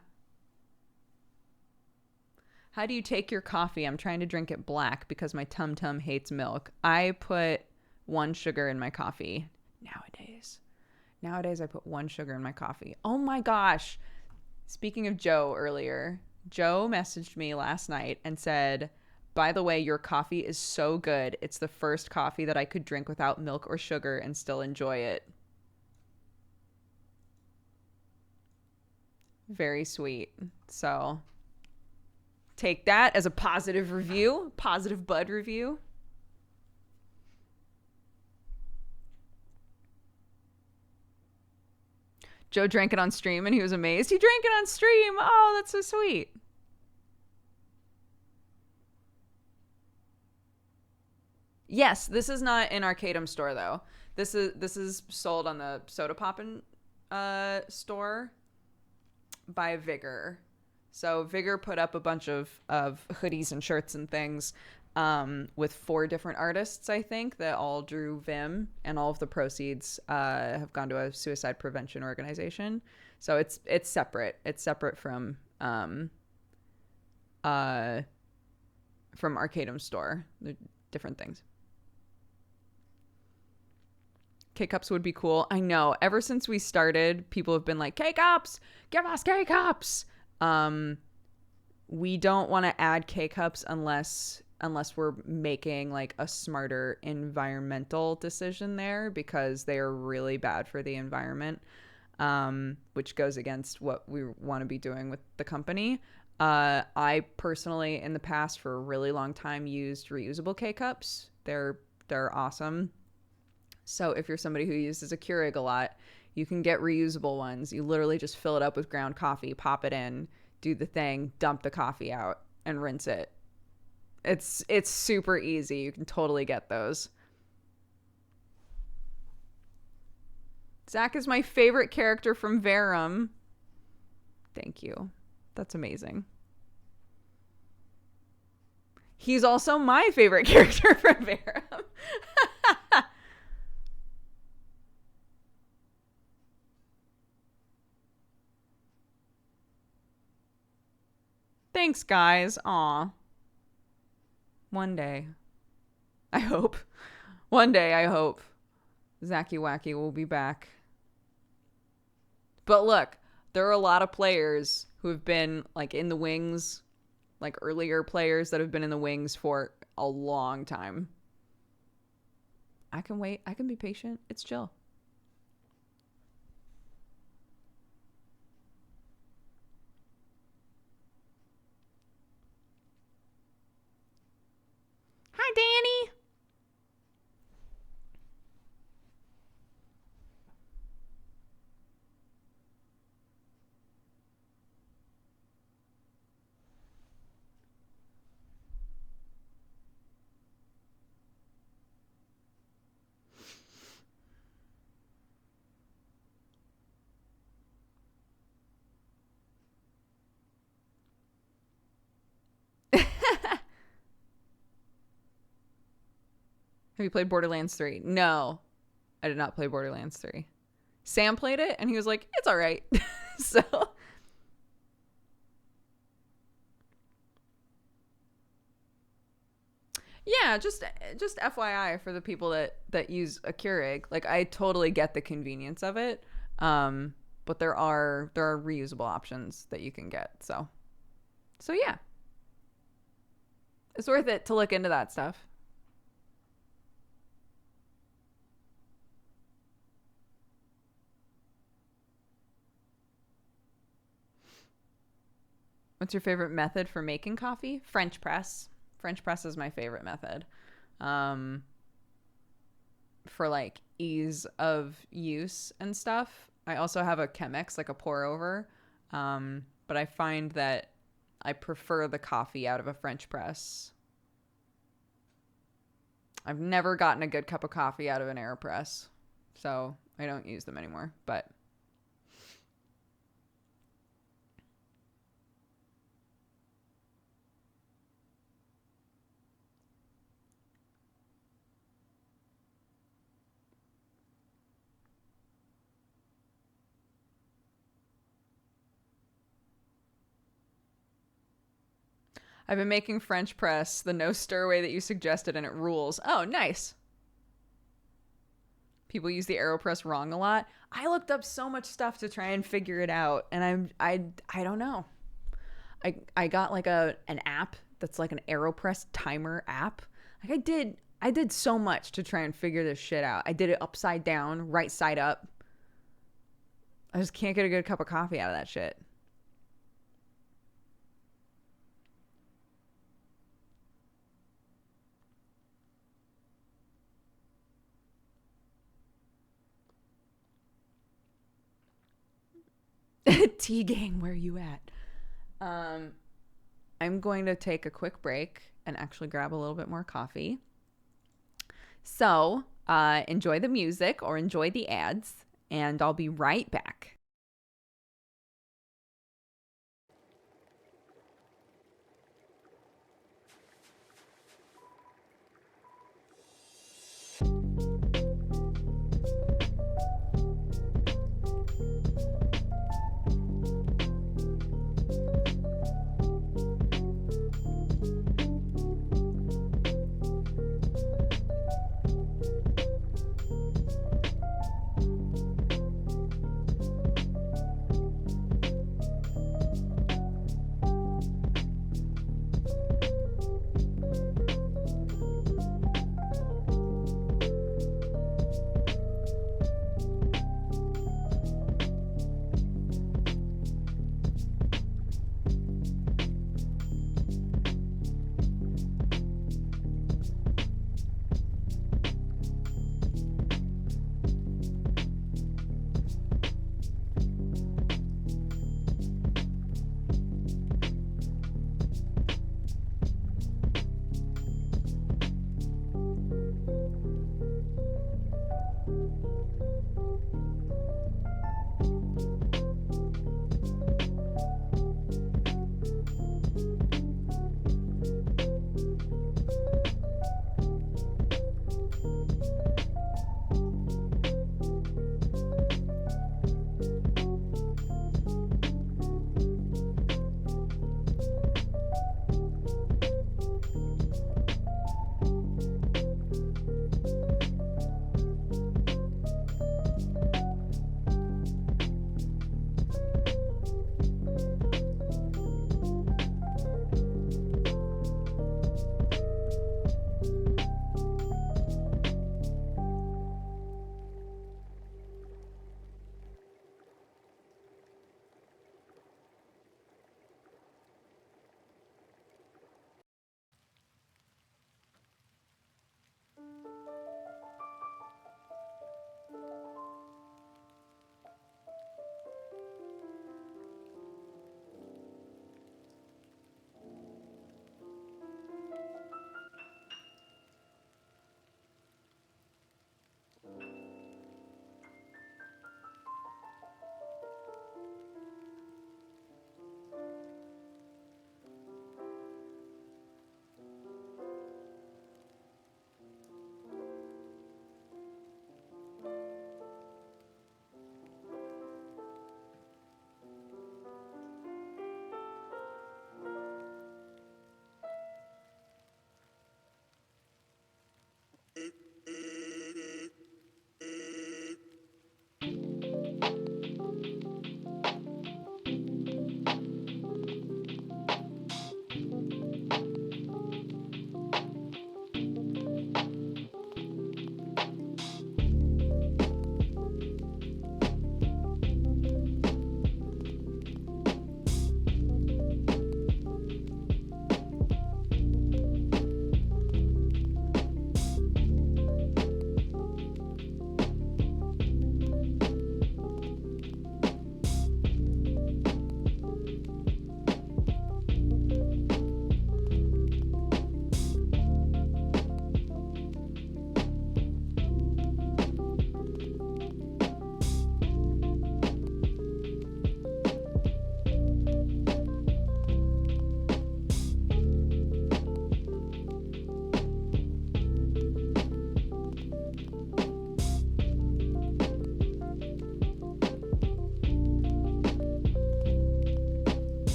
[SPEAKER 1] How do you take your coffee? I'm trying to drink it black because my tum-tum hates milk. I put 1 sugar in my coffee nowadays. Nowadays, I put 1 sugar in my coffee. Oh my gosh. Speaking of Joe earlier, Joe messaged me last night and said, by the way, your coffee is so good. It's the first coffee that I could drink without milk or sugar and still enjoy it. Very sweet. So take that as a positive review, positive bud review. Joe drank it on stream and he was amazed. He drank it on stream. Oh, that's so sweet. Yes, this is not in Arcadum store though. This is sold on the Soda Poppin' store by Vigor. So Vigor put up a bunch of hoodies and shirts and things with 4 different artists, I think, that all drew Vim, and all of the proceeds have gone to a suicide prevention organization. So it's separate. It's separate from Arcadum store. They're different things. K-Cups would be cool. I know. Ever since we started, people have been like, K-Cups! Give us K-Cups! We don't want to add K-Cups unless we're making like a smarter environmental decision there, because they are really bad for the environment, which goes against what we want to be doing with the company. I personally, in the past, for a really long time, used reusable K-Cups. They're awesome. So if you're somebody who uses a Keurig a lot, You can get reusable ones. You literally just fill it up with ground coffee, pop it in, do the thing, dump the coffee out, and rinse it. It's super easy. You can totally get those. Zach is my favorite character from Verum. Thank you. That's amazing. He's also my favorite character from Verum. Thanks, guys. Aw. One day. I hope. One day, I hope. Zacky Wacky will be back. But look, there are a lot of players who have been like in the wings, like earlier players that have been in the wings for a long time. I can wait. I can be patient. It's chill. Hi, Danny. Have you played Borderlands 3? No, I did not play Borderlands 3. Sam played it and he was like, it's all right. So yeah, just FYI for the people that use a Keurig. Like, I totally get the convenience of it. But there are reusable options that you can get. So yeah. It's worth it to look into that stuff. What's your favorite method for making coffee? French press. French press is my favorite method. For like ease of use and stuff. I also have a Chemex, like a pour over. But I find that I prefer the coffee out of a French press. I've never gotten a good cup of coffee out of an AeroPress, so I don't use them anymore, but I've been making French press the no stir way that you suggested, and it rules. Oh, nice. People use the AeroPress wrong a lot. I looked up so much stuff to try and figure it out, and I don't know. I got like an app that's like an AeroPress timer app. Like I did so much to try and figure this shit out. I did it upside down, right side up. I just can't get a good cup of coffee out of that shit. Tea gang, where are you at? I'm going to take a quick break and actually grab a little bit more coffee. So enjoy the music or enjoy the ads, and I'll be right back.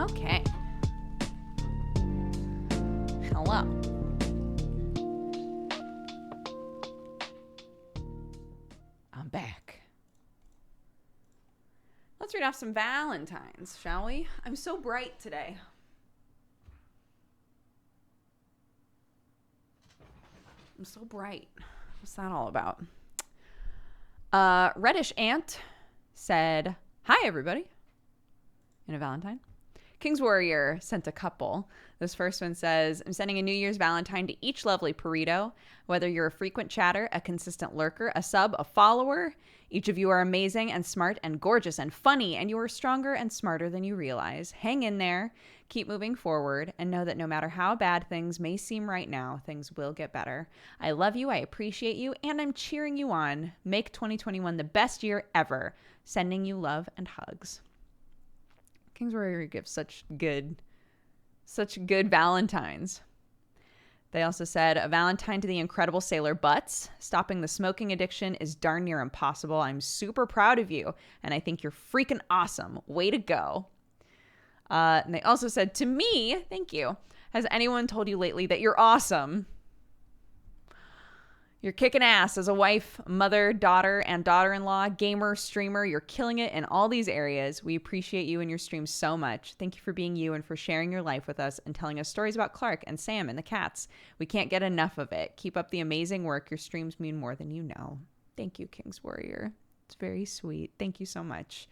[SPEAKER 1] Okay. Hello. I'm back. Let's read off some Valentines, shall we? I'm so bright today. I'm so bright. What's that all about? Reddish Ant said, "Hi, everybody." In a Valentine. King's Warrior sent a couple. This first one says, "I'm sending a New Year's Valentine to each lovely burrito. Whether you're a frequent chatter, a consistent lurker, a sub, a follower, each of you are amazing and smart and gorgeous and funny, and you are stronger and smarter than you realize. Hang in there, keep moving forward, and know that no matter how bad things may seem right now, things will get better. I love you, I appreciate you, and I'm cheering you on. Make 2021 the best year ever. Sending you love and hugs." King's Warrior gives such good Valentines. They also said, "A Valentine to the incredible Sailor Butts. Stopping the smoking addiction is darn near impossible. I'm super proud of you, and I think you're freaking awesome. Way to go." And they also said, "To me, thank you. Has anyone told you lately that you're awesome? You're kicking ass as a wife, mother, daughter, and daughter-in-law, gamer, streamer. You're killing it in all these areas. We appreciate you and your streams so much. Thank you for being you and for sharing your life with us and telling us stories about Clark and Sam and the cats. We can't get enough of it. Keep up the amazing work. Your streams mean more than you know." Thank you, King's Warrior. It's very sweet. Thank you so much.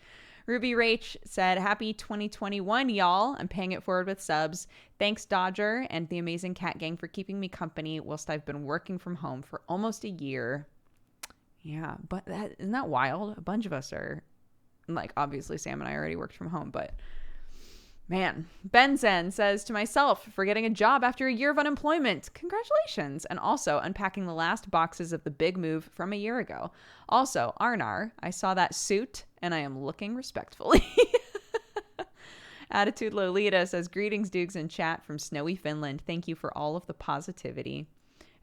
[SPEAKER 1] Ruby Rach said, "Happy 2021, y'all. I'm paying it forward with subs. Thanks, Dodger and the amazing cat gang for keeping me company whilst I've been working from home for almost a year." Yeah, but isn't that wild? A bunch of us are, like, obviously Sam and I already worked from home, but man. Benzen says, "To myself, for getting a job after a year of unemployment. Congratulations. And also unpacking the last boxes of the big move from a year ago. Also, Arnar, I saw that suit and I am looking respectfully." Attitude Lolita says, "Greetings, Dukes in chat from snowy Finland. Thank you for all of the positivity."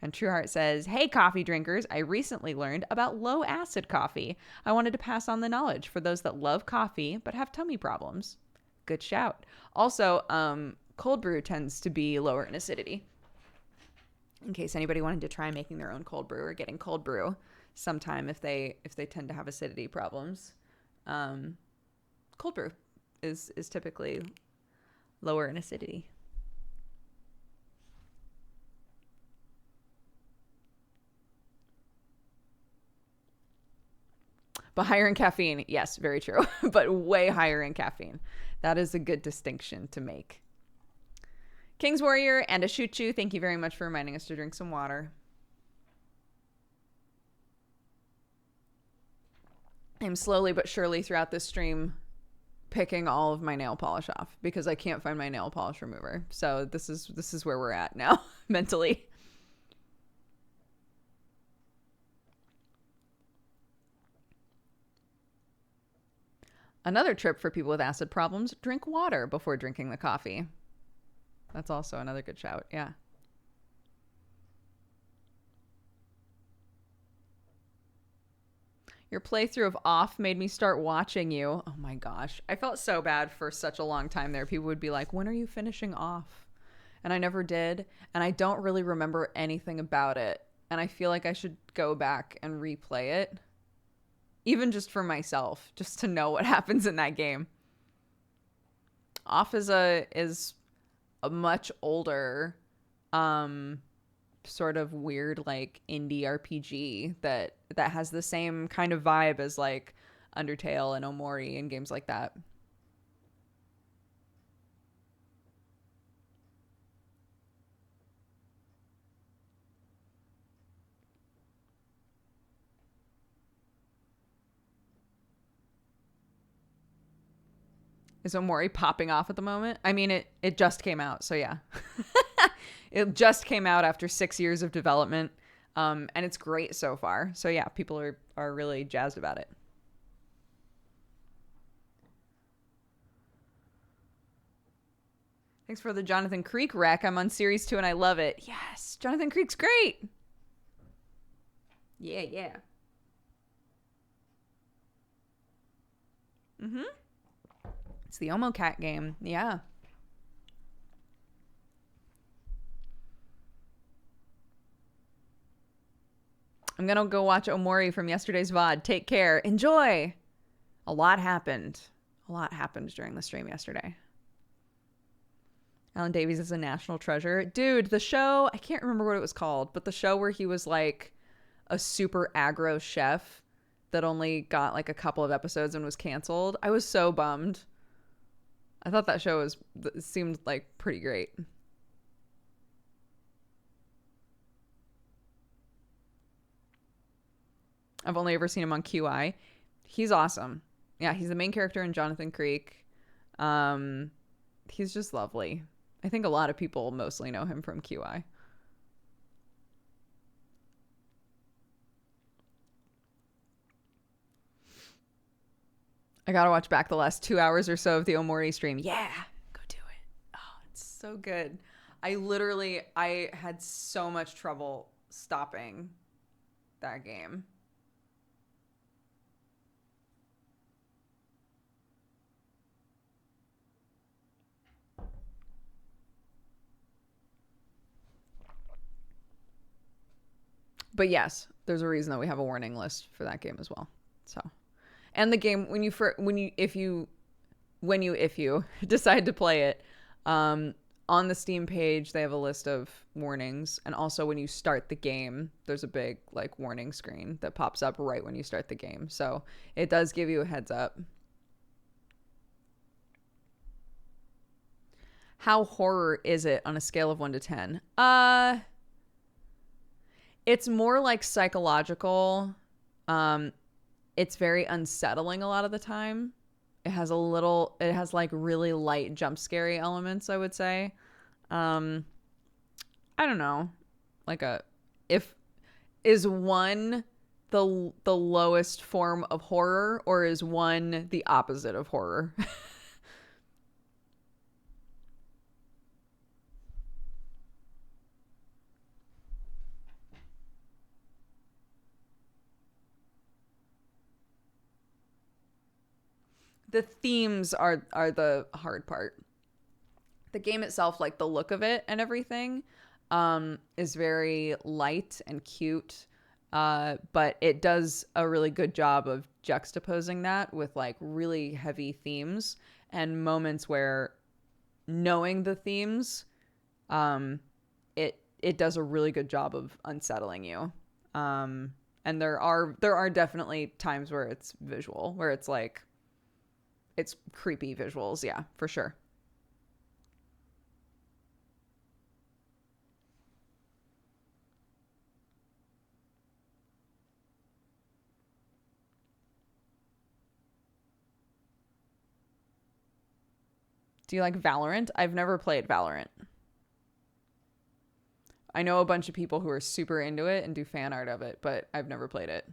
[SPEAKER 1] And Trueheart says, "Hey, coffee drinkers. I recently learned about low acid coffee. I wanted to pass on the knowledge for those that love coffee but have tummy problems." Good shout. Also, cold brew tends to be lower in acidity. In case anybody wanted to try making their own cold brew or getting cold brew sometime if they tend to have acidity problems. Cold brew is typically lower in acidity. But higher in caffeine. Yes, very true. But way higher in caffeine. That is a good distinction to make. King's Warrior and a Shuchu, thank you very much for reminding us to drink some water. I'm slowly but surely throughout this stream picking all of my nail polish off because I can't find my nail polish remover. So this is where we're at now mentally. Another trip for people with acid problems, drink water before drinking the coffee. That's also another good shout, yeah. Your playthrough of Off made me start watching you. Oh my gosh. I felt so bad for such a long time there. People would be like, "When are you finishing Off?" And I never did. And I don't really remember anything about it. And I feel like I should go back and replay it. Even just for myself, just to know what happens in that game. Off is a much older, sort of weird, like, indie RPG that has the same kind of vibe as, like, Undertale and Omori and games like that. Is Omori popping off at the moment? I mean, it just came out, so yeah. It just came out after 6 years of development, and it's great so far. So yeah, people are really jazzed about it. Thanks for the Jonathan Creek rec. I'm on Series 2 and I love it. Yes, Jonathan Creek's great. Yeah, yeah. Mm-hmm. It's the Omo Cat game. Yeah. I'm going to go watch Omori from yesterday's VOD. Take care. Enjoy. A lot happened. A lot happened during the stream yesterday. Alan Davies is a national treasure. Dude, the show, I can't remember what it was called, but the show where he was like a super aggro chef that only got like a couple of episodes and was canceled. I was so bummed. I thought that show seemed like pretty great. I've only ever seen him on QI. He's awesome. Yeah, he's the main character in Jonathan Creek. He's just lovely. I think a lot of people mostly know him from QI. I gotta watch back the last 2 hours or so of the Omori stream. Yeah, go do it. Oh, it's so good. I had so much trouble stopping that game. But yes, there's a reason that we have a warning list for that game as well. So, and the game if you decide to play it, on the Steam page they have a list of warnings, and also when you start the game, there's a big like warning screen that pops up right when you start the game. So it does give you a heads up. How horror is it on a scale of 1 to 10? It's more like psychological. It's very unsettling a lot of the time. It has like really light jump scary elements, I would say. I don't know. Like is 1 the lowest form of horror, or is 1 the opposite of horror? The themes are the hard part. The game itself, like the look of it and everything, is very light and cute. But it does a really good job of juxtaposing that with like really heavy themes and moments where knowing the themes, it does a really good job of unsettling you. And there are definitely times where it's visual, where it's like, it's creepy visuals. Yeah, for sure. Do you like Valorant? I've never played Valorant. I know a bunch of people who are super into it and do fan art of it, but I've never played it.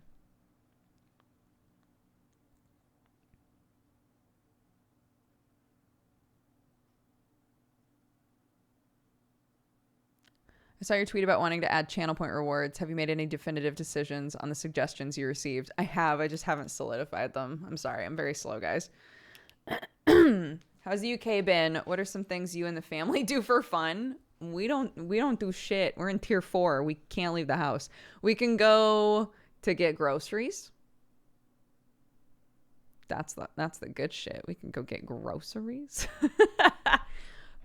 [SPEAKER 1] I saw your tweet about wanting to add channel point rewards. Have you made any definitive decisions on the suggestions you received? I have. I just haven't solidified them. I'm sorry. I'm very slow, guys. How's the UK been? What are some things you and the family do for fun? We don't do shit. We're in tier 4. We can't leave the house. We can go to get groceries. That's the good shit. We can go get groceries.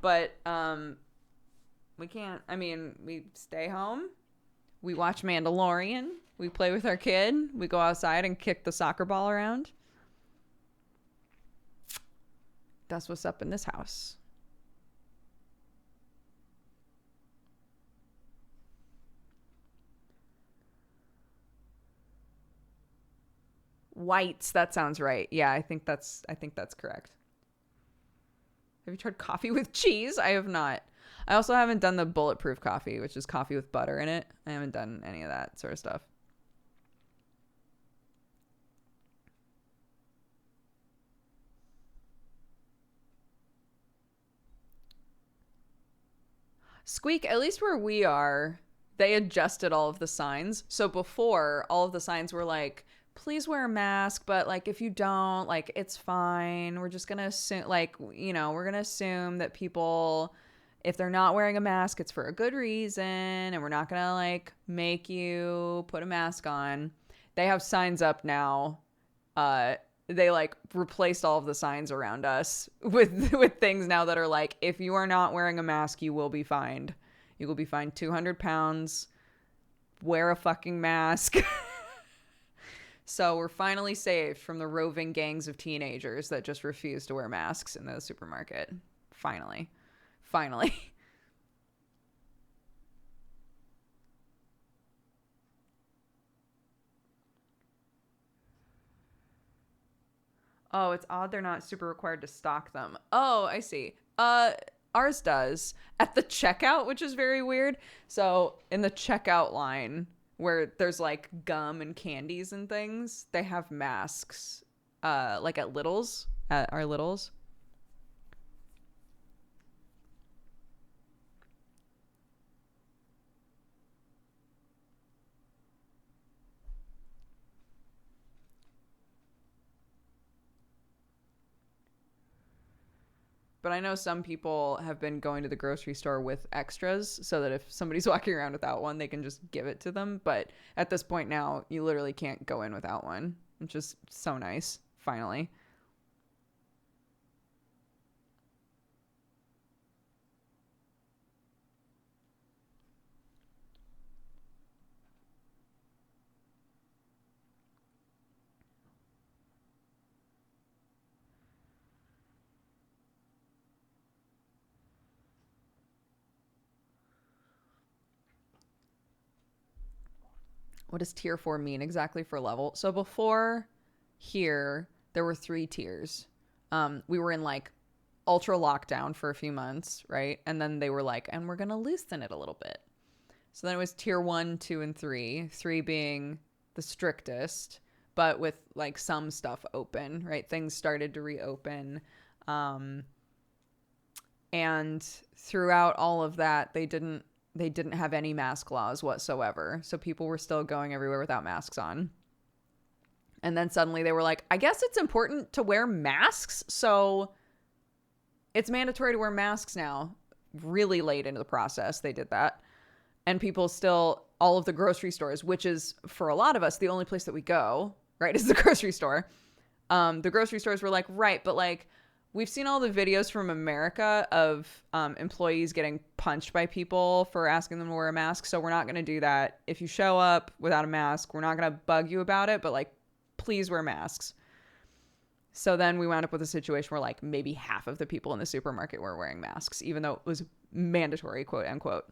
[SPEAKER 1] But we can't. I mean, we stay home. We watch Mandalorian. We play with our kid. We go outside and kick the soccer ball around. That's what's up in this house. Whites, that sounds right. Yeah, I think that's correct. Have you tried coffee with cheese? I have not. I also haven't done the bulletproof coffee, which is coffee with butter in it. I haven't done any of that sort of stuff. Squeak, at least where we are, they adjusted all of the signs. So before, all of the signs were like, please wear a mask, but like if you don't, like it's fine. We're just gonna assume, like, you know, we're gonna assume that people, if they're not wearing a mask, it's for a good reason, and we're not gonna like make you put a mask on. They have signs up now. They like replaced all of the signs around us with things now that are like, if you are not wearing a mask, you will be fined. You will be fined 200 pounds. Wear a fucking mask. So we're finally saved from the roving gangs of teenagers that just refuse to wear masks in the supermarket. Finally. Oh, it's odd they're not super required to stock them. Oh, I see. Ours does at the checkout, which is very weird. So in the checkout line where there's like gum and candies and things, they have masks. Like at our Littles. But I know some people have been going to the grocery store with extras so that if somebody's walking around without one, they can just give it to them. But at this point now, you literally can't go in without one, which is so nice, finally. What does tier 4 mean exactly for level? So before here, there were 3 tiers. We were in like ultra lockdown for a few months, right? And then they were like, and we're going to loosen it a little bit. So then it was tier 1, 2, and 3. 3 being the strictest, but with like some stuff open, right? Things started to reopen. And throughout all of that, they didn't have any mask laws whatsoever. So people were still going everywhere without masks on. And then suddenly they were like, I guess it's important to wear masks. So it's mandatory to wear masks now. Really late into the process, they did that. And people still, all of the grocery stores, which is for a lot of us, the only place that we go, right, is the grocery store. The grocery stores were like, right, but like, we've seen all the videos from America of employees getting punched by people for asking them to wear a mask. So we're not going to do that. If you show up without a mask, we're not going to bug you about it, but like, please wear masks. So then we wound up with a situation where like maybe half of the people in the supermarket were wearing masks, even though it was mandatory, quote unquote.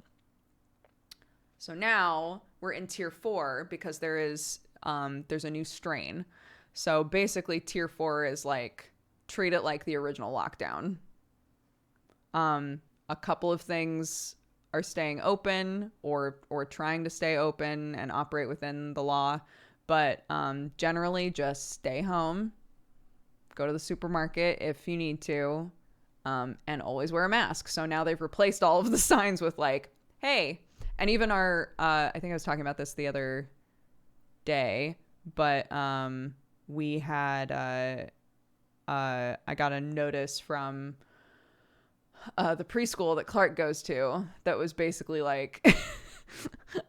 [SPEAKER 1] So now we're in tier 4 because there's a new strain. So basically tier 4 is like, treat it like the original lockdown. A couple of things are staying open or trying to stay open and operate within the law, but generally just stay home, go to the supermarket if you need to, and always wear a mask. So now they've replaced all of the signs with like, hey, and even our I think I was talking about this the other day, but we had I got a notice from the preschool that Clark goes to that was basically like,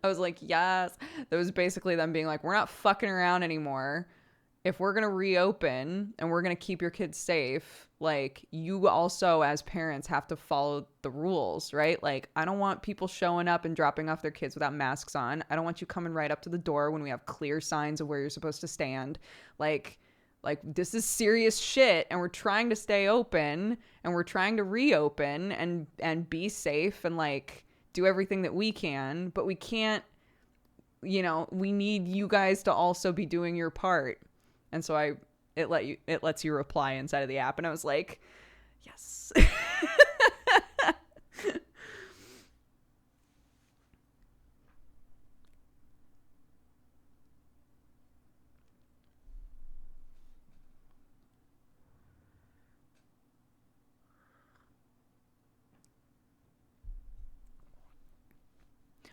[SPEAKER 1] I was like, yes. That was basically them being like, we're not fucking around anymore. If we're going to reopen and we're going to keep your kids safe, like you also as parents have to follow the rules, right? Like I don't want people showing up and dropping off their kids without masks on. I don't want you coming right up to the door when we have clear signs of where you're supposed to stand. Like this is serious shit, and we're trying to stay open and we're trying to reopen and be safe and like do everything that we can, but we can't, we need you guys to also be doing your part. And so it lets you reply inside of the app, and I was like, yes.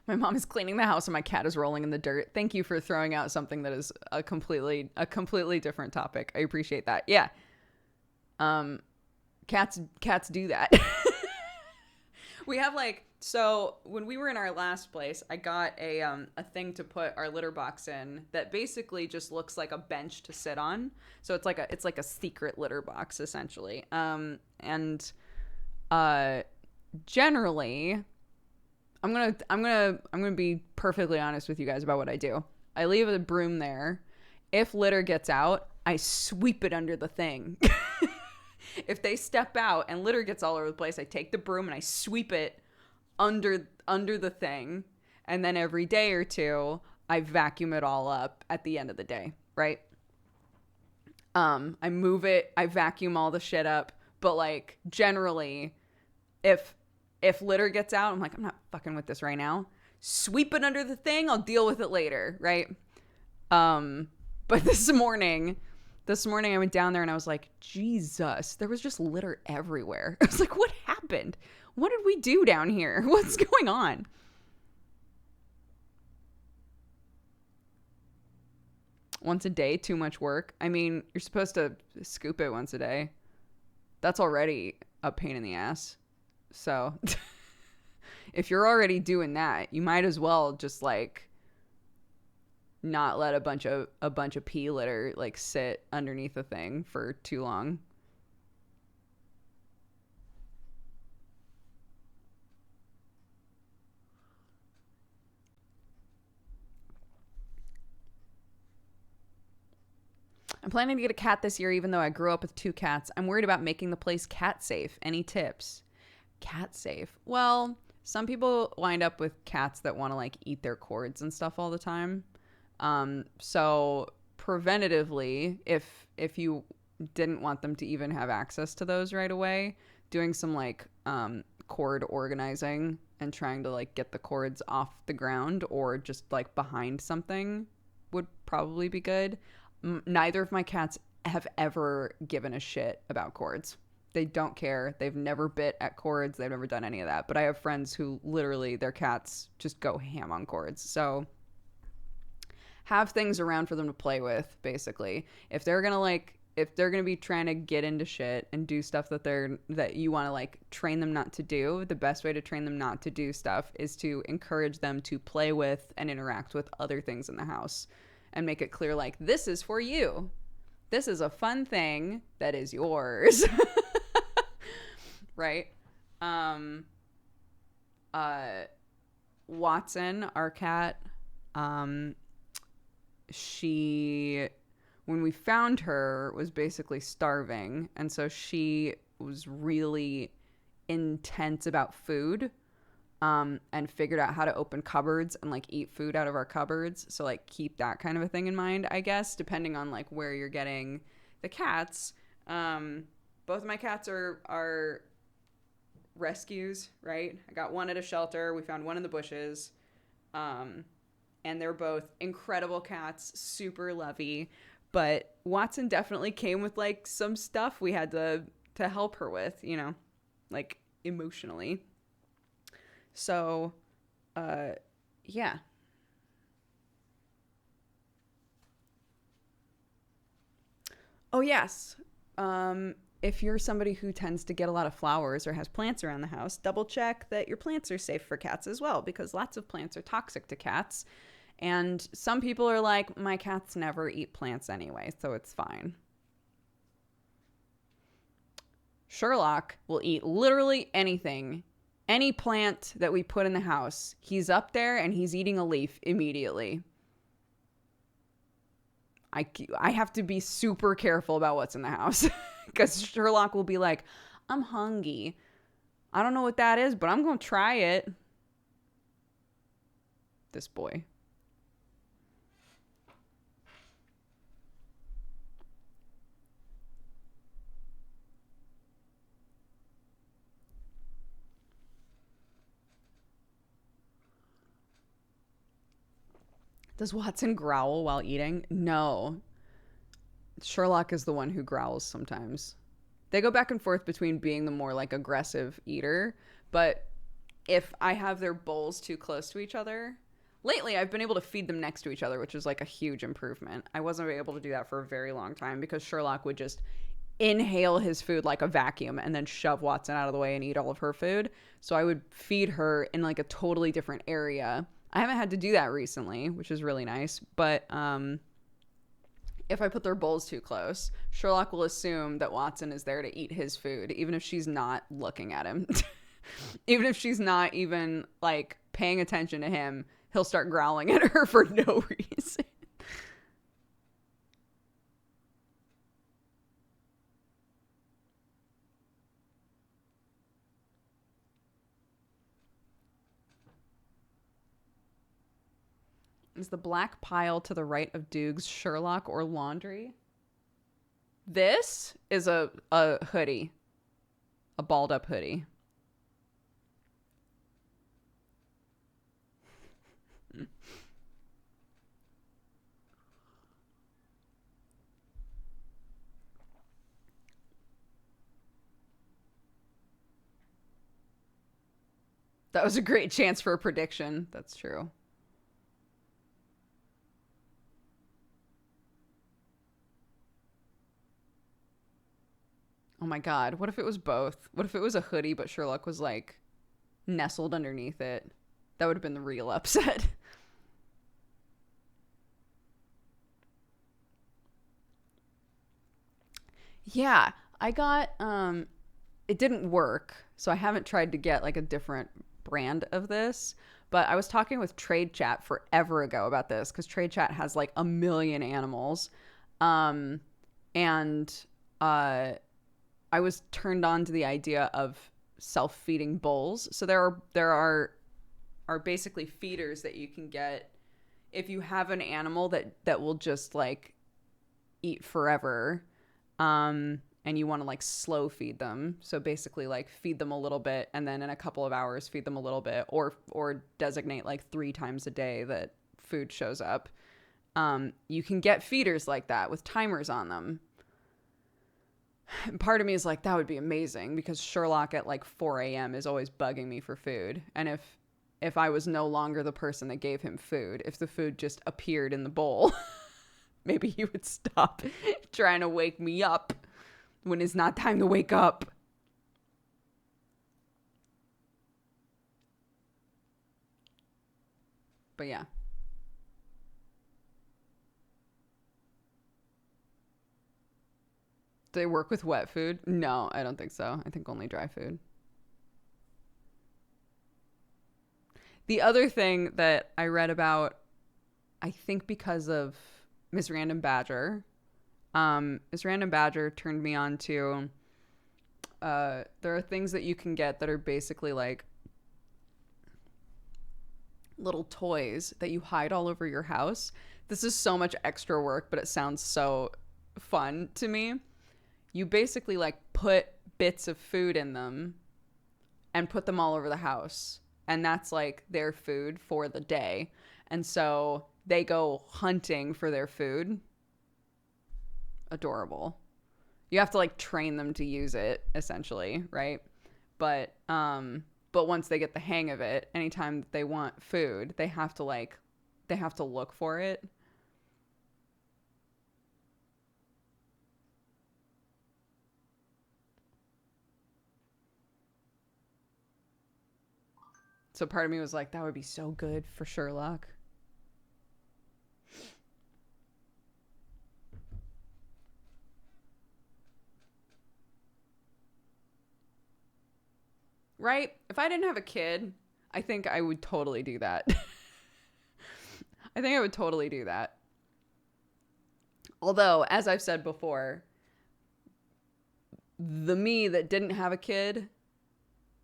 [SPEAKER 1] My mom is cleaning the house and my cat is rolling in the dirt. Thank you for throwing out something that is a completely different topic. I appreciate that. Yeah. Cats do that. We have like, so when we were in our last place, I got a thing to put our litter box in that basically just looks like a bench to sit on. So it's like a secret litter box essentially. And generally I'm gonna be perfectly honest with you guys about what I do. I leave a broom there. If litter gets out, I sweep it under the thing. If they step out and litter gets all over the place, I take the broom and I sweep it under the thing. And then every day or two, I vacuum it all up at the end of the day, right? I move it, I vacuum all the shit up, but like generally if litter gets out, I'm like, I'm not fucking with this right now. Sweep it under the thing, I'll deal with it later, right? But this morning I went down there and I was like, Jesus, there was just litter everywhere. I was like, what happened? What did we do down here? What's going on? Once a day, too much work. I mean, you're supposed to scoop it once a day. That's already a pain in the ass. So if you're already doing that, you might as well just like not let a bunch of pee litter like sit underneath a thing for too long. I'm planning to get a cat this year, even though I grew up with 2 cats. I'm worried about making the place cat safe. Any tips? Cat safe. Well, some people wind up with cats that want to like eat their cords and stuff all the time. So preventatively, if you didn't want them to even have access to those right away, doing some like cord organizing and trying to like get the cords off the ground or just like behind something would probably be good. Neither of my cats have ever given a shit about cords. They don't care. They've never bit at cords. They've never done any of that. But I have friends who literally their cats just go ham on cords. So have things around for them to play with, basically. If they're gonna be trying to get into shit and do stuff that you want to like train them not to do, the best way to train them not to do stuff is to encourage them to play with and interact with other things in the house and make it clear like, this is for you. This is a fun thing that is yours. Right? Watson, our cat, she, when we found her, was basically starving. And so she was really intense about food, and figured out how to open cupboards and like eat food out of our cupboards. So like keep that kind of a thing in mind, I guess, depending on like where you're getting the cats. Both of my cats are rescues, right? I got one at a shelter. We found one in the bushes. And they're both incredible cats, super lovey. But Watson definitely came with like some stuff we had to help her with, you know, like emotionally. So, yeah. Oh, yes. If you're somebody who tends to get a lot of flowers or has plants around the house, double check that your plants are safe for cats as well, because lots of plants are toxic to cats. And some people are like, my cats never eat plants anyway, so it's fine. Sherlock will eat literally anything. Any plant that we put in the house, he's up there and he's eating a leaf immediately. I have to be super careful about what's in the house because Sherlock will be like, I'm hungry. I don't know what that is, but I'm going to try it. This boy. Does Watson growl while eating? No. Sherlock is the one who growls sometimes. They go back and forth between being the more like aggressive eater, but if I have their bowls too close to each other, lately I've been able to feed them next to each other, which is like a huge improvement. I wasn't able to do that for a very long time because Sherlock would just inhale his food like a vacuum and then shove Watson out of the way and eat all of her food. So I would feed her in like a totally different area. I haven't had to do that recently, which is really nice. But if I put their bowls too close, Sherlock will assume that Watson is there to eat his food, even if she's not looking at him. Even if she's not even like paying attention to him, he'll start growling at her for no reason. Is the black pile to the right of Doog's Sherlock or laundry? This is a hoodie. A balled up hoodie. That was a great chance for a prediction. That's true. Oh my God. What if it was both? What if it was a hoodie, but Sherlock was like nestled underneath it? That would have been the real upset. Yeah, I got it didn't work, so I haven't tried to get like a different brand of this. But I was talking with Trade Chat forever ago about this because Trade Chat has like a million animals, um, and I was turned on to the idea of self-feeding bowls. So there are basically feeders that you can get if you have an animal that will just like eat forever. And you want to like slow feed them. So basically like feed them a little bit and then in a couple of hours feed them a little bit or designate like 3 times a day that food shows up. You can get feeders like that with timers on them. And part of me is like, that would be amazing because Sherlock at like 4 a.m. is always bugging me for food. And if I was no longer the person that gave him food, if the food just appeared in the bowl, maybe he would stop trying to wake me up when it's not time to wake up. But yeah. Do they work with wet food? No, I don't think so. I think only dry food. The other thing that I read about, I think because of Miss Random Badger, Miss Random Badger turned me on to, there are things that you can get that are basically like little toys that you hide all over your house. This is so much extra work, but it sounds so fun to me. You basically like put bits of food in them and put them all over the house. And that's like their food for the day. And so they go hunting for their food. Adorable. You have to like train them to use it essentially, right? But once they get the hang of it, anytime they want food, they have to look for it. So part of me was like, that would be so good for Sherlock. Right? If I didn't have a kid, I think I would totally do that. I think I would totally do that. Although, as I've said before, the me that didn't have a kid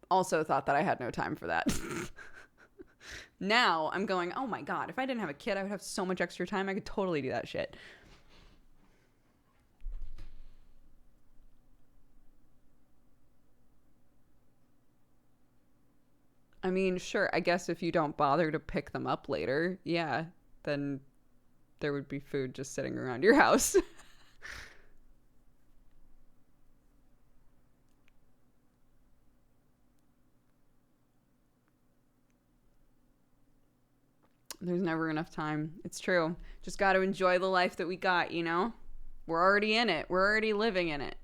[SPEAKER 1] also thought that I had no time for that. Now I'm going, oh my God, if I didn't have a kid, I would have so much extra time. I could totally do that shit. I mean, sure, I guess if you don't bother to pick them up later, yeah, then there would be food just sitting around your house. There's never enough time. It's true. Just got to enjoy the life that we got, you know? We're already in it. We're already living in it.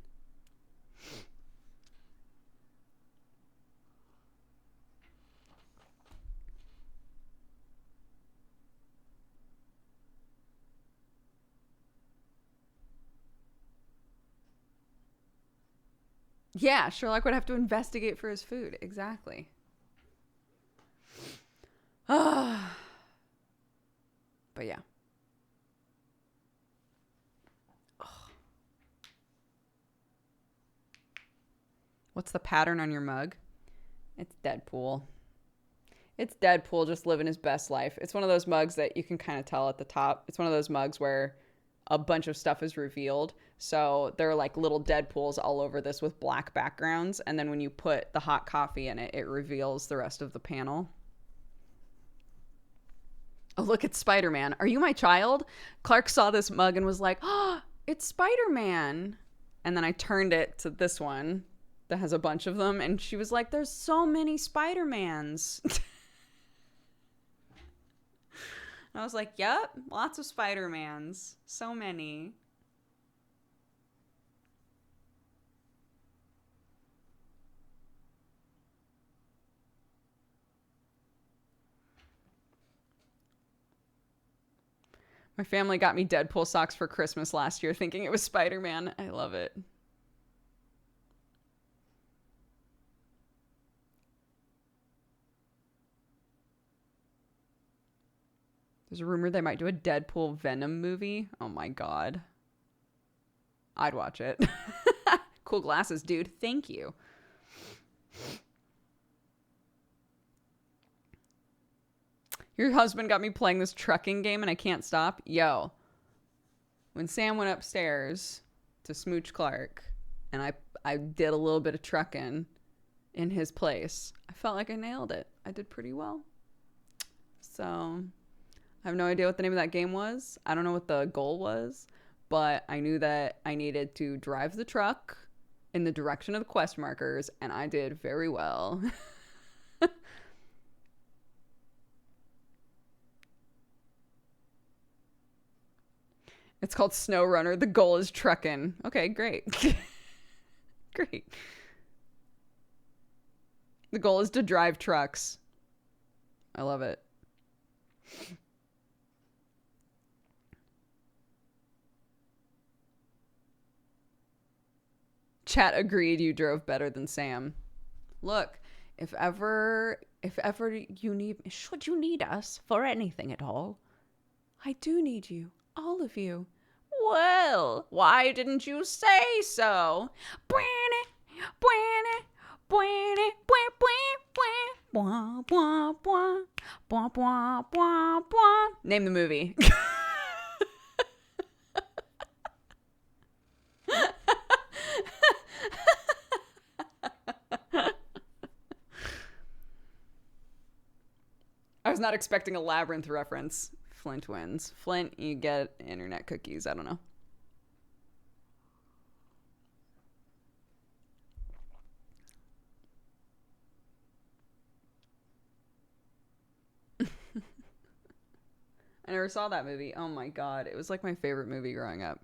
[SPEAKER 1] Yeah, Sherlock would have to investigate for his food. Exactly. But yeah. What's the pattern on your mug? It's Deadpool. It's Deadpool just living his best life. It's one of those mugs that you can kind of tell at the top. It's one of those mugs where a bunch of stuff is revealed. So there are like little Deadpools all over this with black backgrounds. And then when you put the hot coffee in it, it reveals the rest of the panel. Oh, look, it's Spider-Man. Are you my child? Clark saw this mug and was like, oh, it's Spider-Man. And then I turned it to this one that has a bunch of them. And she was like, there's so many Spider-Mans. And I was like, yep, lots of Spider-Mans. So many. My family got me Deadpool socks for Christmas last year thinking it was Spider-Man. I love it. There's a rumor they might do a Deadpool Venom movie. Oh my god. I'd watch it. Cool glasses, dude. Thank you. Your husband got me playing this trucking game and I can't stop. Yo. When Sam went upstairs to smooch Clark and I did a little bit of trucking in his place, I felt like I nailed it. I did pretty well. So I have no idea what the name of that game was. I don't know what the goal was, but I knew that I needed to drive the truck in the direction of the quest markers, and I did very well. It's called Snow Runner. The goal is trucking. Okay, great. Great. The goal is to drive trucks. I love it. Chat agreed you drove better than Sam. Look, if ever you need, should you need us for anything at all, I do need you, all of you. Well, why didn't you say so? Name the movie. I was not expecting a Labyrinth reference. Flint wins. Flint, you get internet cookies. I don't know. I never saw that movie. Oh my god. It was like my favorite movie growing up.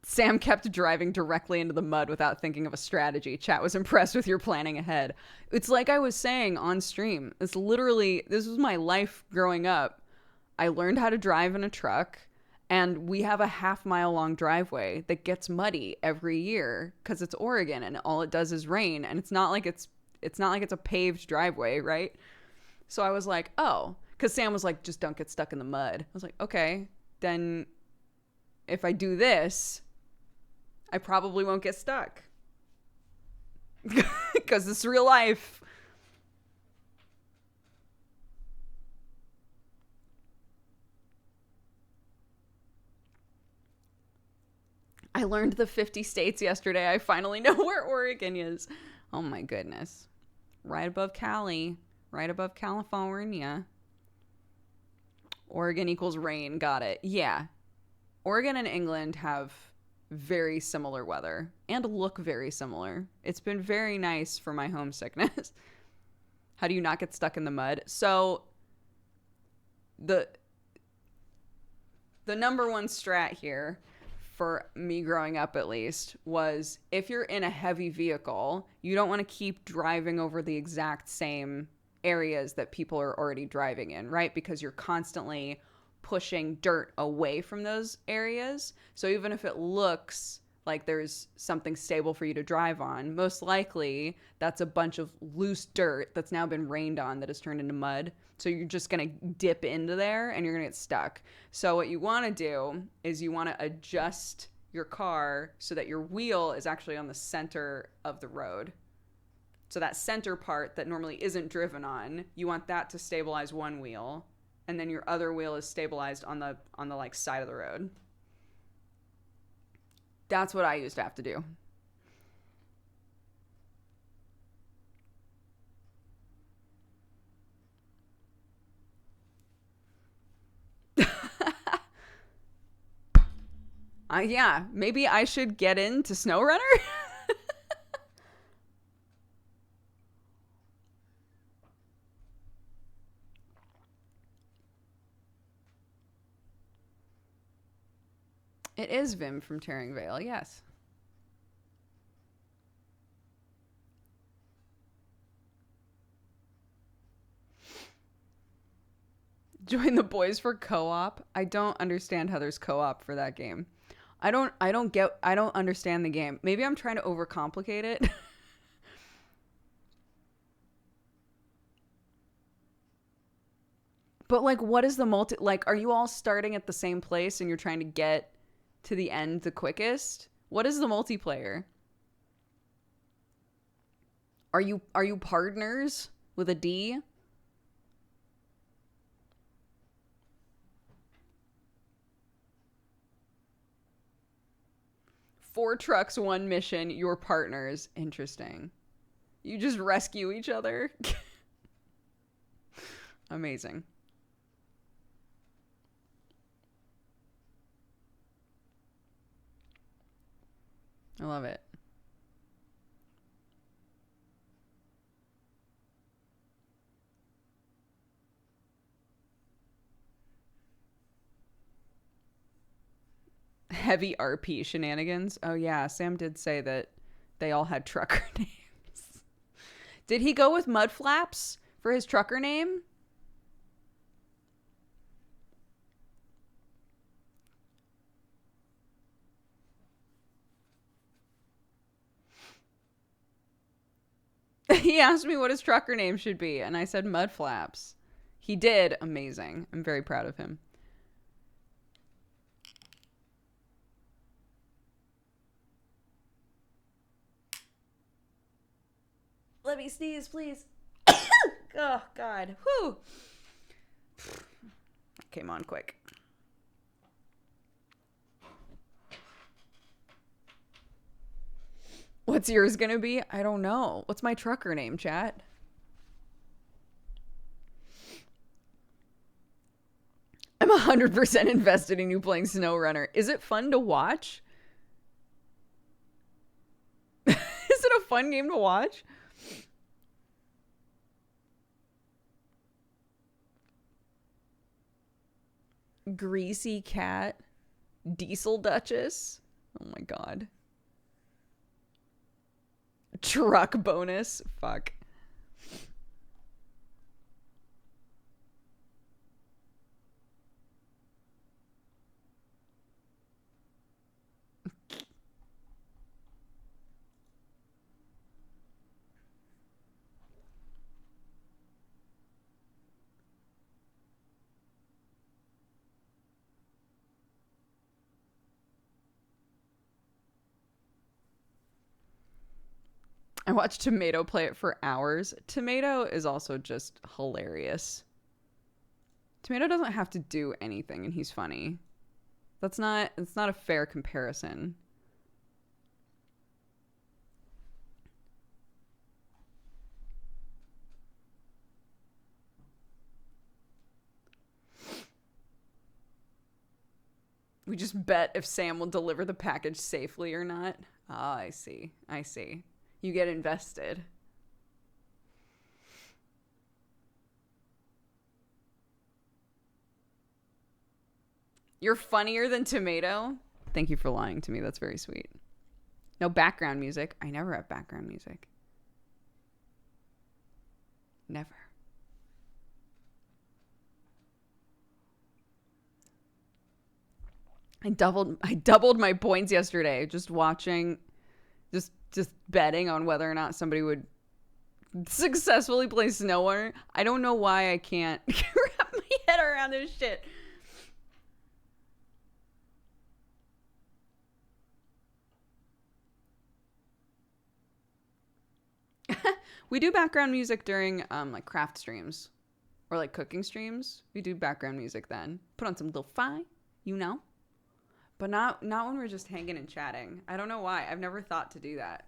[SPEAKER 1] Sam kept driving directly into the mud without thinking of a strategy. Chat was impressed with your planning ahead. It's like I was saying on stream. This was my life growing up. I learned how to drive in a truck, and we have a half-mile long driveway that gets muddy every year because it's Oregon and all it does is rain, and it's not like it's a paved driveway, right? So I was like, oh, because Sam was like, just don't get stuck in the mud. I was like, okay, then if I do this, I probably won't get stuck. Because it's real life. I learned the 50 states yesterday. I finally know where Oregon is. Oh my goodness. Right above Cali. Right above California. Oregon equals rain. Got it. Yeah. Oregon and England have very similar weather and look very similar. It's been very nice for my homesickness. How do you not get stuck in the mud? So the number one strat here for me growing up, at least, was if you're in a heavy vehicle, you don't want to keep driving over the exact same areas that people are already driving in, right? Because you're constantly pushing dirt away from those areas. So even if it looks like there's something stable for you to drive on. Most likely, that's a bunch of loose dirt that's now been rained on that has turned into mud. So you're just going to dip into there and you're going to get stuck. So what you want to do is you want to adjust your car so that your wheel is actually on the center of the road. So that center part that normally isn't driven on, you want that to stabilize one wheel, and then your other wheel is stabilized on the like side of the road. That's what I used to have to do. Yeah, maybe I should get into SnowRunner. It is Vim from Tearing Veil, yes. Join the boys for co-op. I don't understand how there's co-op for that game. I don't understand the game. Maybe I'm trying to overcomplicate it. But like, what is the like, are you all starting at the same place and you're trying to get to the end the quickest? What is the multiplayer? Are you partners with a D? Four trucks, one mission, your partners. Interesting. You just rescue each other. Amazing. I love it. Heavy RP shenanigans. Oh yeah, Sam did say that they all had trucker names. Did he go with Mudflaps for his trucker name? He asked me what his trucker name should be, and I said Mudflaps. He did. Amazing. I'm very proud of him. Let me sneeze, please. Oh, God. Whew. Came on quick. What's yours gonna be? I don't know. What's my trucker name, chat? I'm 100% invested in you playing SnowRunner. Is it fun to watch? Is it a fun game to watch? Greasy Cat. Diesel Duchess. Oh my god. Truck bonus. Fuck. I watched Tomato play it for hours. Tomato is also just hilarious. Tomato doesn't have to do anything and he's funny. It's not a fair comparison. We just bet if Sam will deliver the package safely or not. Ah, I see. I see. You get invested. You're funnier than Tomato? Thank you for lying to me. That's very sweet. No background music. I never have background music. Never. I doubled my points yesterday just watching, just betting on whether or not somebody would successfully play Snowrunner. I don't know why I can't wrap my head around this shit. We do background music during like craft streams or like cooking streams. We do background music then. Put on some lo-fi, you know? But not when we're just hanging and chatting. I don't know why. I've never thought to do that.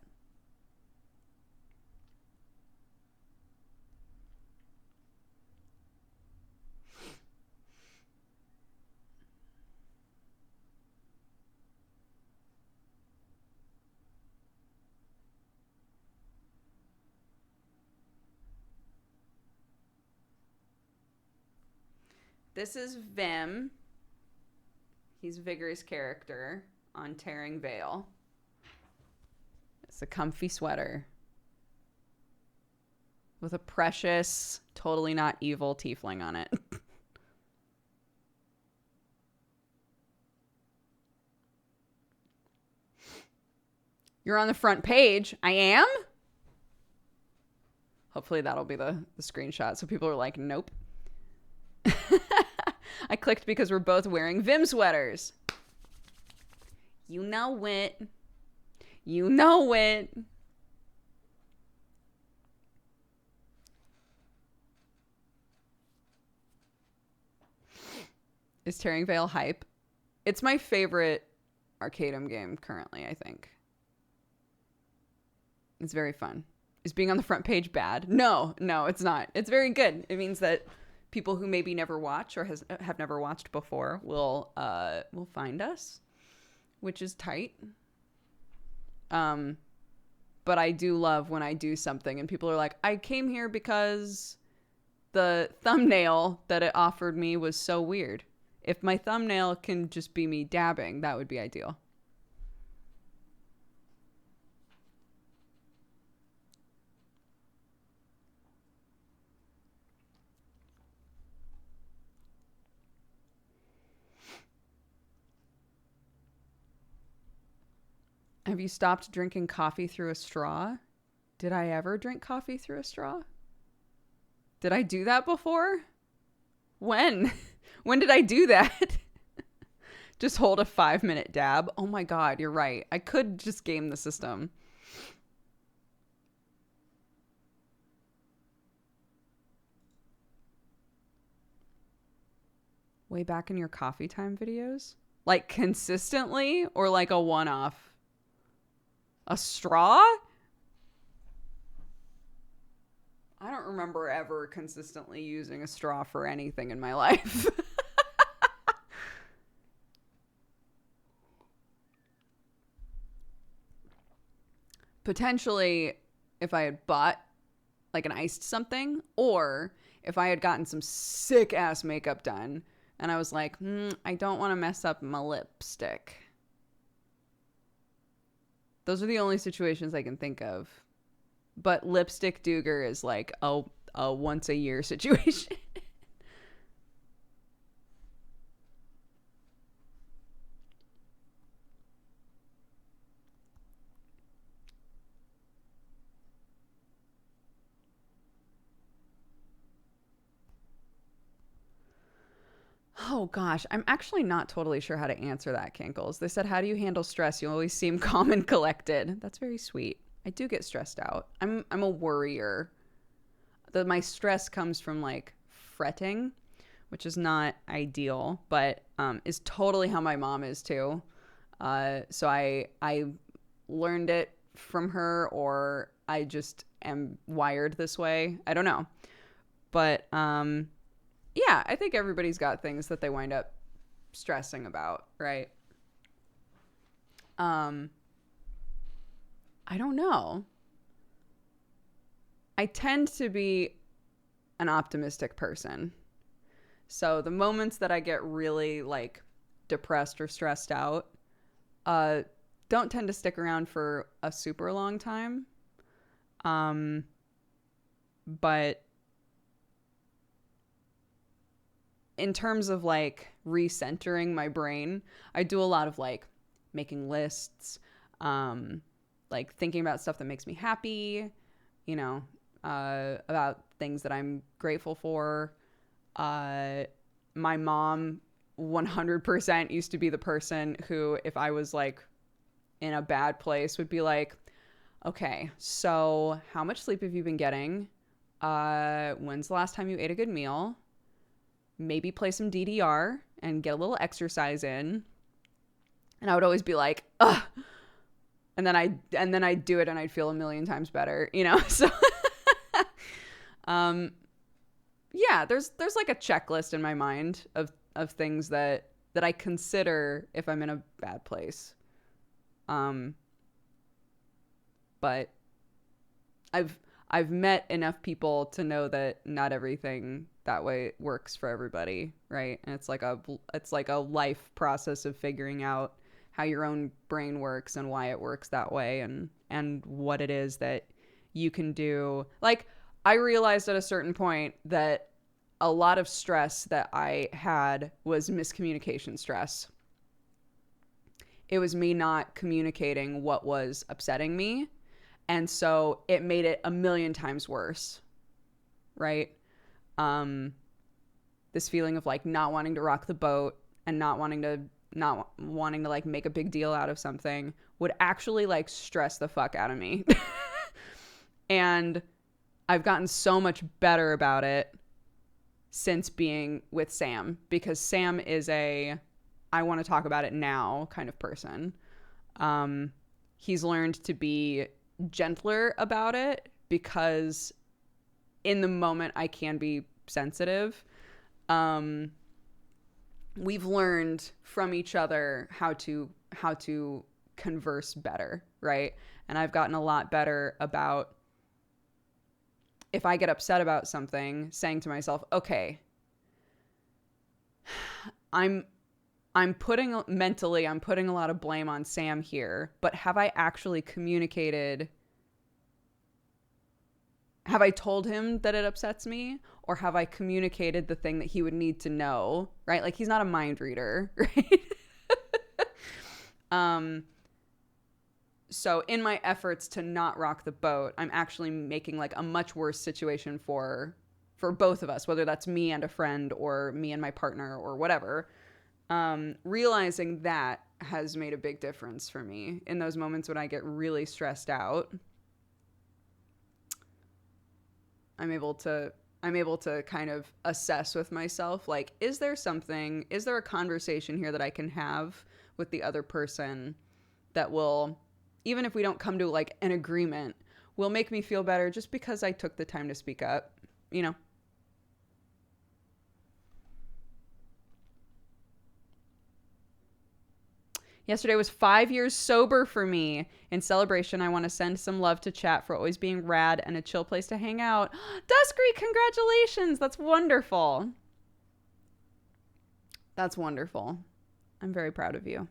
[SPEAKER 1] This is Vim. He's Vigor's character on Tearing Veil. It's a comfy sweater with a precious, totally not evil tiefling on it. You're on the front page. I am? Hopefully that'll be the screenshot so people are like, nope. I clicked because we're both wearing Vim sweaters. You know it. You know it. Is Tearing Veil hype? It's my favorite Arcadum game currently, I think. It's very fun. Is being on the front page bad? No, it's not. It's very good. It means that people who maybe never watch or have never watched before will find us, which is tight. But I do love when I do something and people are like, I came here because the thumbnail that it offered me was so weird. If my thumbnail can just be me dabbing, that would be ideal. Have you stopped drinking coffee through a straw? Did I ever drink coffee through a straw? Did I do that before? When? When did I do that? Just hold a 5-minute dab. Oh my God, you're right. I could just game the system. Way back in your coffee time videos? Like consistently or like a one-off? A straw? I don't remember ever consistently using a straw for anything in my life. Potentially, if I had bought like an iced something, or if I had gotten some sick ass makeup done and I was like, I don't want to mess up my lipstick. Those are the only situations I can think of. But lipstick Dooger is like a once a year situation. Oh gosh, I'm actually not totally sure how to answer that, Kinkles. They said, how do you handle stress? You always seem calm and collected. That's very sweet. I do get stressed out. I'm a worrier. My stress comes from like fretting, which is not ideal, but is totally how my mom is too. So I learned it from her, or I just am wired this way. I don't know. But yeah, I think everybody's got things that they wind up stressing about, right? I don't know. I tend to be an optimistic person. So the moments that I get really like depressed or stressed out don't tend to stick around for a super long time. But in terms of like recentering my brain, I do a lot of like making lists, like thinking about stuff that makes me happy, you know, about things that I'm grateful for. My mom 100% used to be the person who, if I was like in a bad place, would be like, okay, so how much sleep have you been getting? When's the last time you ate a good meal? Maybe play some DDR and get a little exercise in. And I would always be like, ugh. And then I'd do it and I'd feel a million times better, you know? So, yeah, there's like a checklist in my mind of things that I consider if I'm in a bad place. But I've met enough people to know that not everything that way works for everybody, right? And it's like a life process of figuring out how your own brain works and why it works that way, and what it is that you can do. Like, I realized at a certain point that a lot of stress that I had was miscommunication stress. It was me not communicating what was upsetting me. And so it made it a million times worse, right? This feeling of like not wanting to rock the boat and not wanting to like make a big deal out of something would actually like stress the fuck out of me. And I've gotten so much better about it since being with Sam, because Sam is I want to talk about it now kind of person. He's learned to be gentler about it because in the moment I can be sensitive. We've learned from each other how to converse better, right? And I've gotten a lot better about, if I get upset about something, saying to myself, okay, I'm putting a lot of blame on Sam here, but have I actually communicated? Have I told him that it upsets me, or have I communicated the thing that he would need to know, right? Like, he's not a mind reader, right? So in my efforts to not rock the boat, I'm actually making like a much worse situation for both of us, whether that's me and a friend or me and my partner or whatever. Realizing that has made a big difference for me in those moments when I get really stressed out. I'm able to kind of assess with myself, like, is there a conversation here that I can have with the other person that will, even if we don't come to like an agreement, will make me feel better just because I took the time to speak up, you know? Yesterday was 5 years sober for me. In celebration, I want to send some love to chat for always being rad and a chill place to hang out. Dusky, congratulations. That's wonderful. That's wonderful. I'm very proud of you.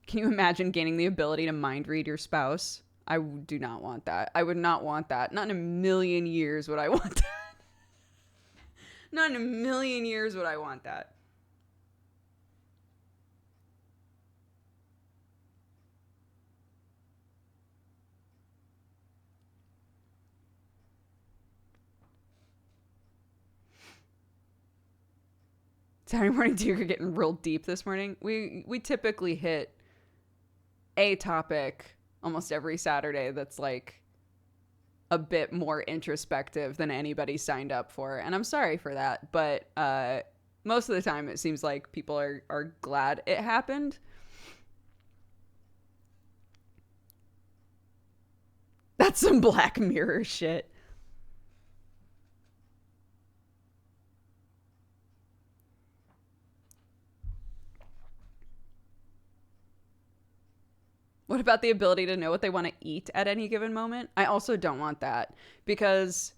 [SPEAKER 1] Can you imagine gaining the ability to mind read your spouse? I do not want that. I would not want that. Not in a million years would I want that. Not in a million years would I want that. Saturday morning Dooger getting real deep this morning. We typically hit a topic almost every Saturday that's like a bit more introspective than anybody signed up for. And I'm sorry for that. But most of the time it seems like people are glad it happened. That's some Black Mirror shit. What about the ability to know what they want to eat at any given moment? I also don't want that, because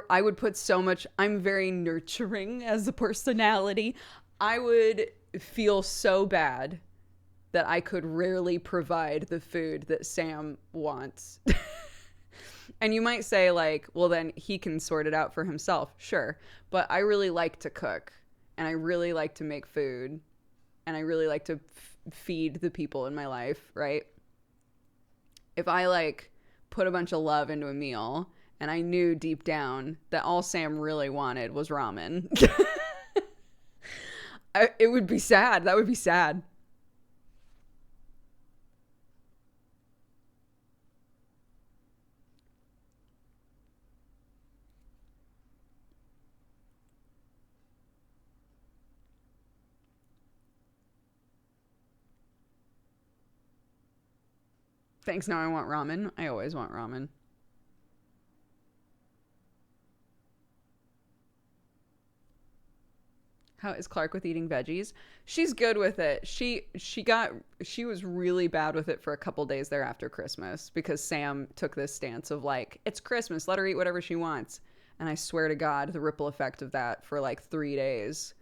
[SPEAKER 1] I would put so much, I'm very nurturing as a personality. I would feel so bad that I could rarely provide the food that Sam wants. And you might say, like, well, then he can sort it out for himself. Sure. But I really like to cook, and I really like to make food, and I really like to feed the people in my life, right? If I, like, put a bunch of love into a meal, and I knew deep down that all Sam really wanted was ramen, it would be sad. That would be sad. Thanks, now I want ramen. I always want ramen. How is Clark with eating veggies? She's good with it. She was really bad with it for a couple days there after Christmas because Sam took this stance of like, it's Christmas, let her eat whatever she wants. And I swear to God, the ripple effect of that for like 3 days.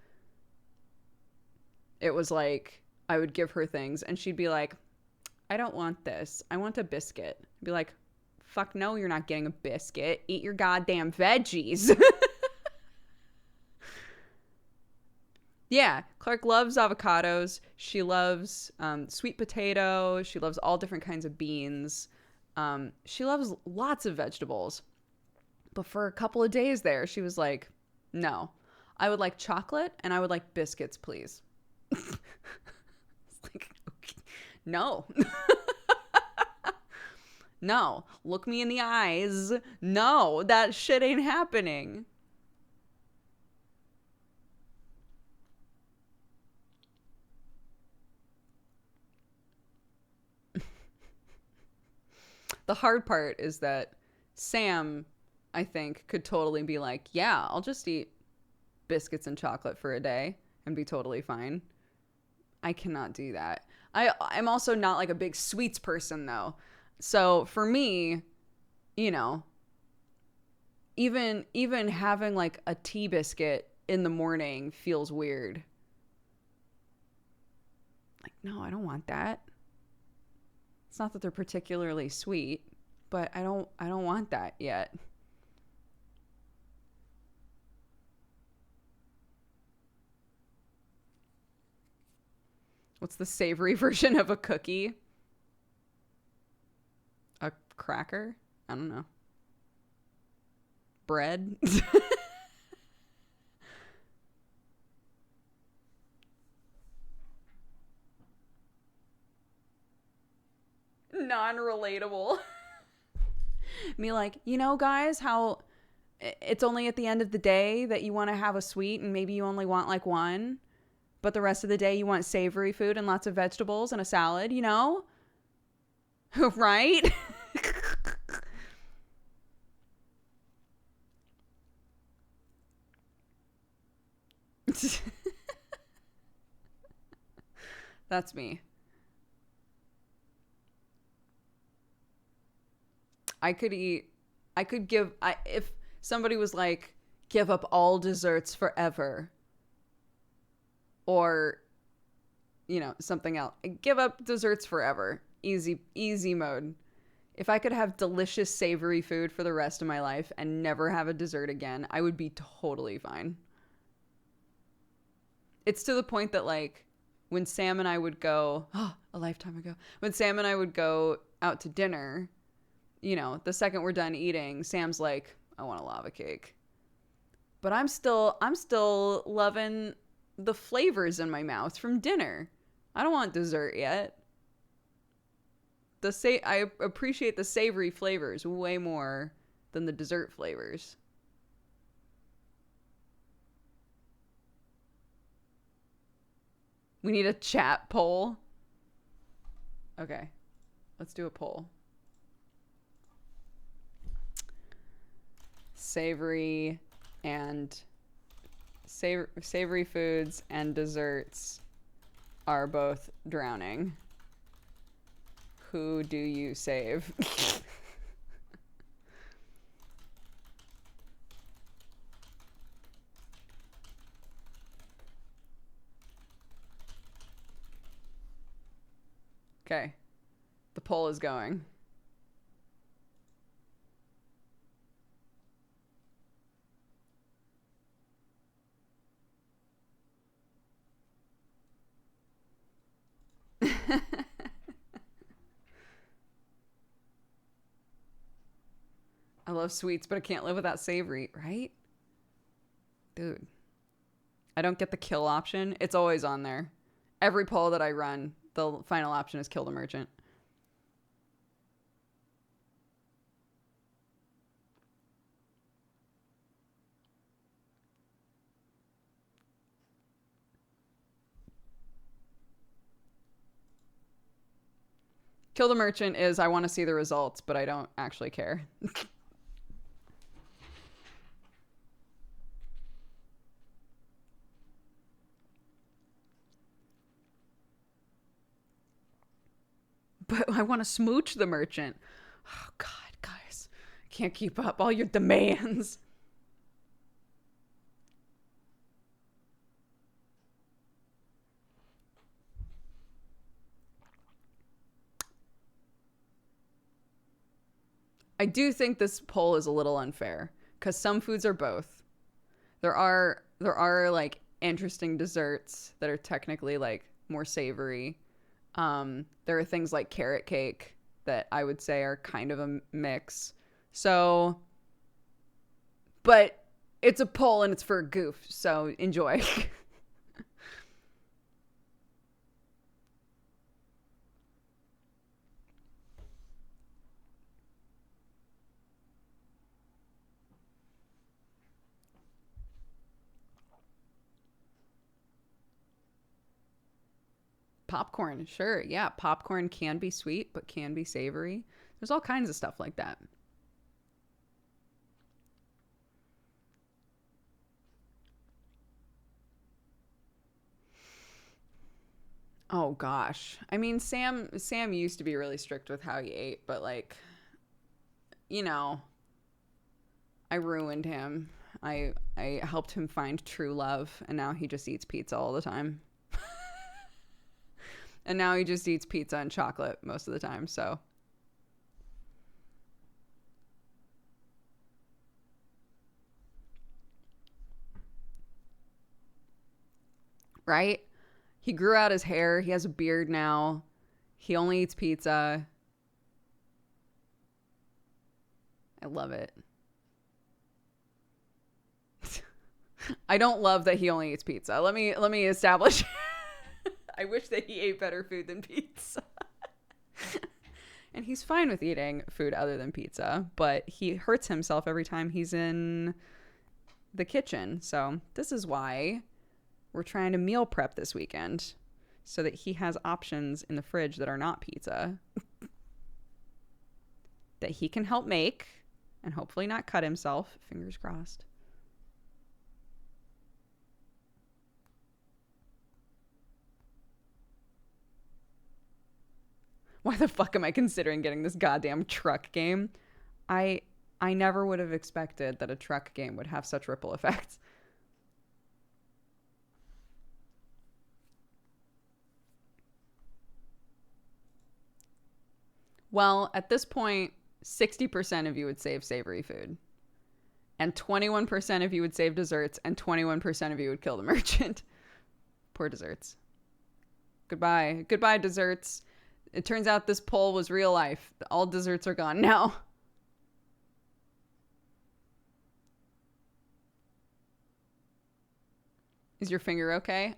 [SPEAKER 1] It was like I would give her things and she'd be like, I don't want this. I want a biscuit. I'd be like, fuck no, you're not getting a biscuit. Eat your goddamn veggies. Yeah, Clark loves avocados. She loves sweet potato. She loves all different kinds of beans. She loves lots of vegetables. But for a couple of days there, she was like, no, I would like chocolate and I would like biscuits, please. It's like, okay. No. No, look me in the eyes. No, that shit ain't happening. The hard part is that Sam, I think, could totally be like, yeah, I'll just eat biscuits and chocolate for a day and be totally fine. I cannot do that. I'm also not like a big sweets person though. So for me, you know, even having like a tea biscuit in the morning feels weird. Like, no, I don't want that. It's not that they're particularly sweet, but I don't want that yet. What's the savory version of a cookie? A cracker? I don't know. Bread? Non-relatable. Me like, you know, guys, how it's only at the end of the day that you want to have a sweet and maybe you only want like one, but the rest of the day you want savory food and lots of vegetables and a salad, you know? Right? That's me. If somebody was like, give up all desserts forever, or, you know, something else, give up desserts forever. Easy mode. If I could have delicious savory food for the rest of my life and never have a dessert again, I would be totally fine. It's to the point that like when Sam and I would go, a lifetime ago, when Sam and I would go out to dinner, you know, the second we're done eating, Sam's like, I want a lava cake. But I'm still loving the flavors in my mouth from dinner. I don't want dessert yet. I appreciate the savory flavors way more than the dessert flavors. We need a chat poll. Okay. Let's do a poll. Savory foods and desserts are both drowning. Who do you save? Okay. The poll is going. I love sweets, but I can't live without savory, right? Dude. I don't get the kill option. It's always on there. Every poll that I run, the final option is kill the merchant. Kill the merchant is I want to see the results, but I don't actually care. But I want to smooch the merchant. Oh, God, guys. I can't keep up all your demands. I do think this poll is a little unfair because some foods are both. There are like interesting desserts that are technically like more savory. There are things like carrot cake that I would say are kind of a mix. So, but it's a poll and it's for a goof, so enjoy. Popcorn, sure. Yeah, popcorn can be sweet, but can be savory. There's all kinds of stuff like that. Oh gosh. I mean, Sam used to be really strict with how he ate, but like, you know, I ruined him. I helped him find true love, and now he just eats pizza all the time. And now he just eats pizza and chocolate most of the time, so. Right? He grew out his hair. He has a beard now. He only eats pizza. I love it. I don't love that he only eats pizza. Let me establish. I wish that he ate better food than pizza. And he's fine with eating food other than pizza, but he hurts himself every time he's in the kitchen. So this is why we're trying to meal prep this weekend so that he has options in the fridge that are not pizza that he can help make and hopefully not cut himself. Fingers crossed. Why the fuck am I considering getting this goddamn truck game? I never would have expected that a truck game would have such ripple effects. Well, at this point, 60% of you would save savory food. And 21% of you would save desserts, and 21% of you would kill the merchant. Poor desserts. Goodbye. Goodbye, desserts. It turns out this poll was real life. All desserts are gone now. Is your finger okay?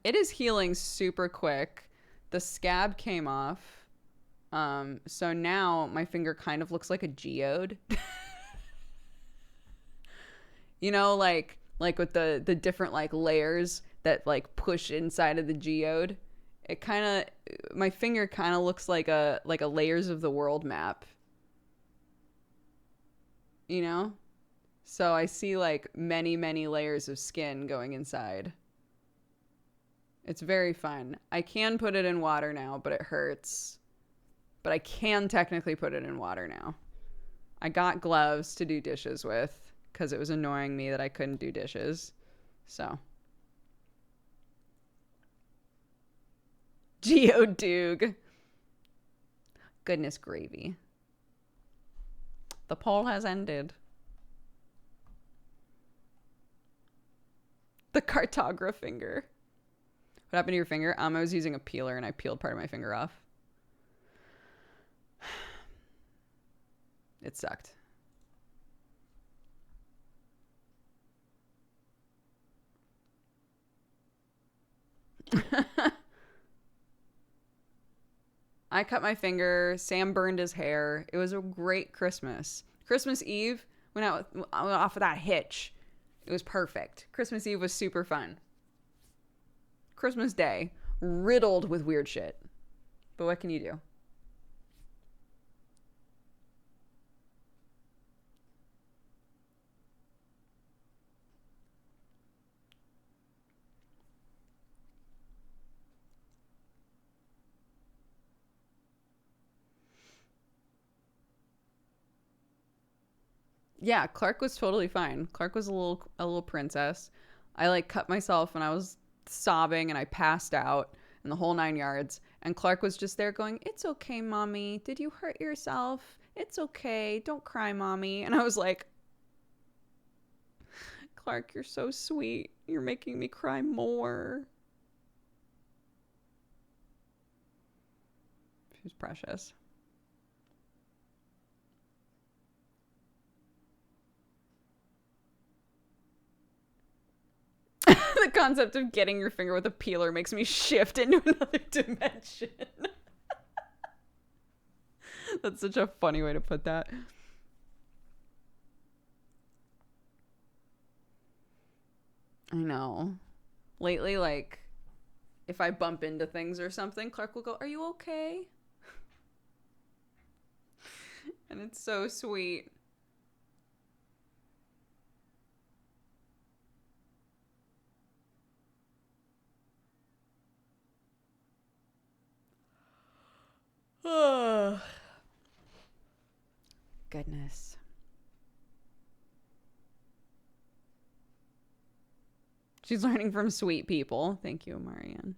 [SPEAKER 1] It is healing super quick. The scab came off. So now my finger kind of looks like a geode. You know, like with the different like layers that like push inside of the geode. It kind of, my finger kind of looks like a layers of the world map. You know? So I see like many, many layers of skin going inside. It's very fun. I can put it in water now, but it hurts. But I can technically put it in water now. I got gloves to do dishes with because it was annoying me that I couldn't do dishes. So. Geodude. Goodness gravy. The poll has ended. The cartograph finger. What happened to your finger? I was using a peeler and I peeled part of my finger off. It sucked. I cut my finger. Sam burned his hair. It was a great Christmas. Christmas Eve, went off of that hitch. It was perfect. Christmas Eve was super fun. Christmas Day, riddled with weird shit. But what can you do? Yeah, Clark was totally fine. Clark was a little princess. I like cut myself and I was sobbing and I passed out and the whole 9 yards. And Clark was just there going, "It's okay, mommy. Did you hurt yourself? It's okay. Don't cry, mommy." And I was like, "Clark, you're so sweet. You're making me cry more." She was precious. The concept of getting your finger with a peeler makes me shift into another dimension. That's such a funny way to put that. I know. Lately, like, if I bump into things or something, Clark will go, "Are you okay?" And it's so sweet. Oh, goodness. She's learning from sweet people. Thank you, Marianne.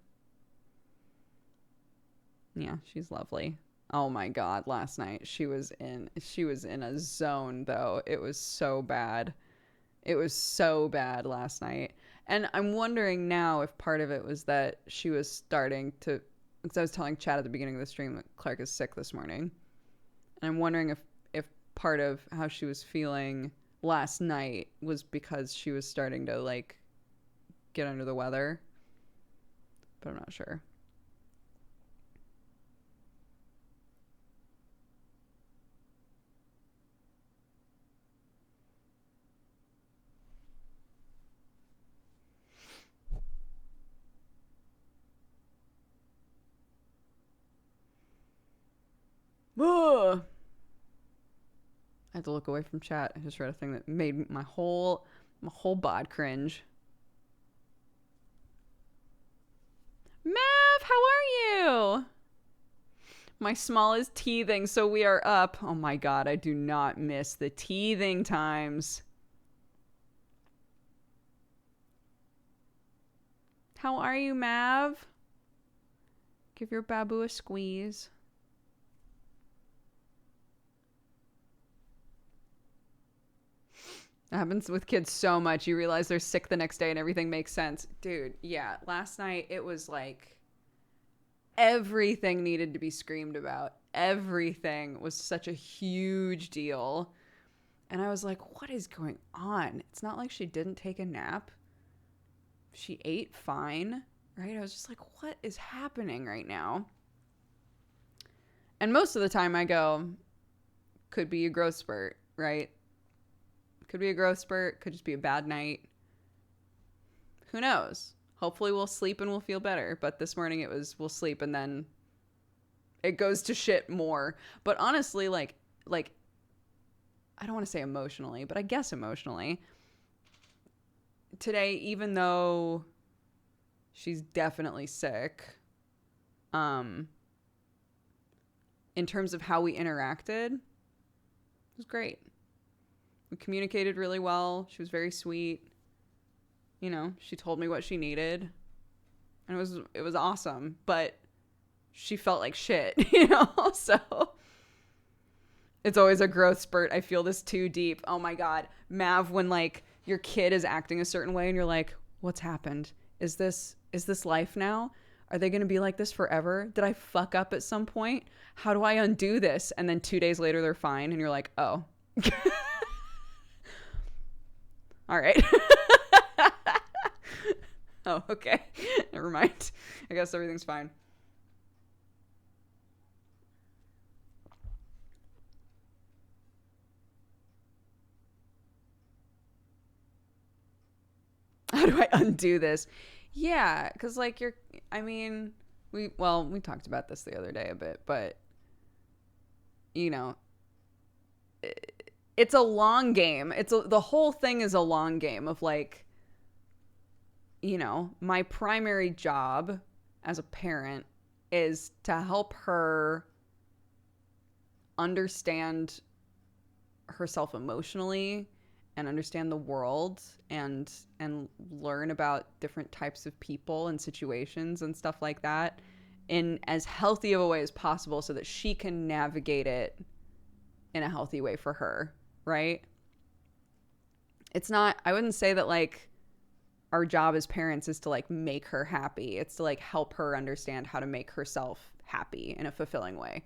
[SPEAKER 1] Yeah, she's lovely. Oh my God, last night she was in a zone though. It was so bad. It was so bad last night. And I'm wondering now if part of it was that she was starting to, because I was telling Chad at the beginning of the stream that Clark is sick this morning. And I'm wondering if part of how she was feeling last night was because she was starting to like get under the weather. But I'm not sure. Ugh. I had to look away from chat. I just read a thing that made my whole bod cringe. Mav, how are you? My small is teething, so we are up. Oh my God, I do not miss the teething times. How are you, Mav? Give your babu a squeeze. It happens with kids so much. You realize they're sick the next day and everything makes sense. Dude, yeah. Last night it was like everything needed to be screamed about. Everything was such a huge deal. And I was like, what is going on? It's not like she didn't take a nap. She ate fine, right? I was just like, what is happening right now? And most of the time I go, could be a growth spurt, right? Could be a growth spurt. Could just be a bad night. Who knows? Hopefully we'll sleep and we'll feel better. But this morning it was we'll sleep and then it goes to shit more. But honestly, like I don't want to say emotionally, but I guess emotionally. Today, even though she's definitely sick, in terms of how we interacted, it was great. We communicated really well. She was very sweet. You know, she told me what she needed. And it was awesome. But she felt like shit, you know? So It's always a growth spurt. I feel this too deep. Oh my God. Mav, when like your kid is acting a certain way and you're like, what's happened? Is this life now? Are they going to be like this forever? Did I fuck up at some point? How do I undo this? And then 2 days later, they're fine. And you're like, oh. All right. Oh, okay. Never mind. I guess everything's fine. How do I undo this? Yeah, because like I mean, we talked about this the other day a bit, but you know, it's a long game. The whole thing is a long game of like, my primary job as a parent is to help her understand herself emotionally and understand the world and learn about different types of people and situations and stuff like that in as healthy of a way as possible so that she can navigate it in a healthy way for her, right? I wouldn't say that like our job as parents is to like make her happy. It's to like help her understand how to make herself happy in a fulfilling way.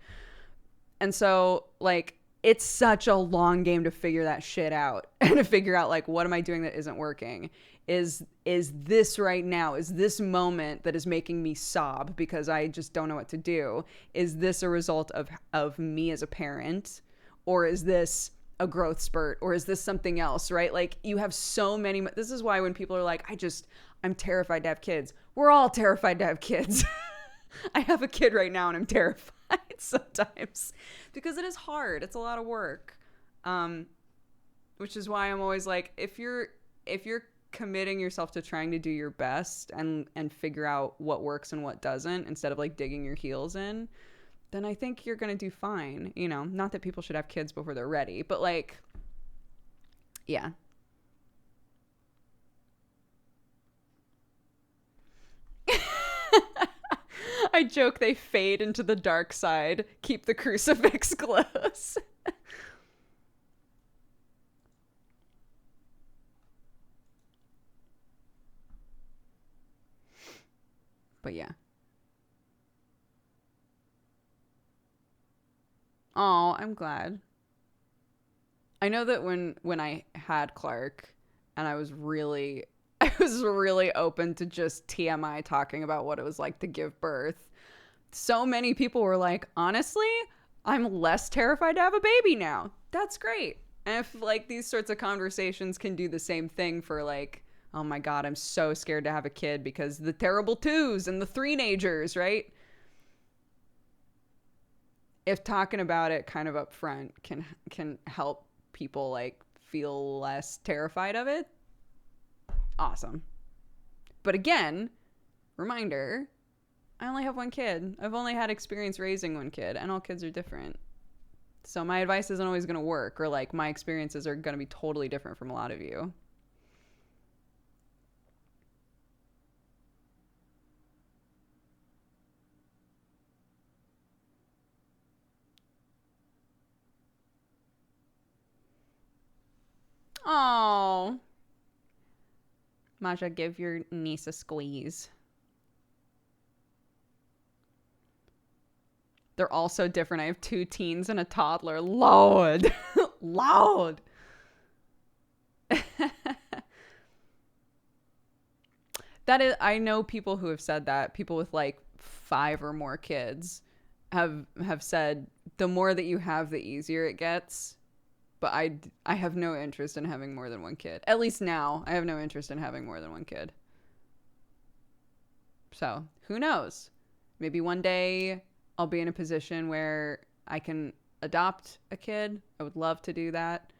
[SPEAKER 1] And so like it's such a long game to figure that shit out and to figure out like, what am I doing that isn't working? Is this right now? Is this moment that is making me sob because I just don't know what to do? Is this a result of me as a parent? Or is this a growth spurt? Or is this something else, right? Like you have so many. This is why when people are like, I'm terrified to have kids. We're all terrified to have kids. I have a kid right now and I'm terrified sometimes because it is hard. It's a lot of work. Which is why I'm always like, if you're committing yourself to trying to do your best and figure out what works and what doesn't instead of like digging your heels in, then I think you're going to do fine. Not that people should have kids before they're ready, but like, yeah. I joke they fade into the dark side. Keep the crucifix close. But yeah. Oh, I'm glad. I know that when I had Clark and I was really I was really open to just TMI talking about what it was like to give birth. So many people were like, honestly, I'm less terrified to have a baby now. That's great. And if like these sorts of conversations can do the same thing for like, oh my God, I'm so scared to have a kid because the terrible twos and the three-nagers, right? If talking about it kind of up front can help people like feel less terrified of it, awesome. But again, reminder, I only have one kid. I've only had experience raising one kid, and all kids are different. So my advice isn't always going to work, or like my experiences are going to be totally different from a lot of you. Oh, Maja, give your niece a squeeze. They're all so different. I have 2 teens and a toddler. Lord. Lord. That is, I know people who have said that. People with like 5 or more kids have said the more that you have, the easier it gets. But I have no interest in having more than one kid. At least now, I have no interest in having more than one kid. So, who knows? Maybe one day I'll be in a position where I can adopt a kid. I would love to do that.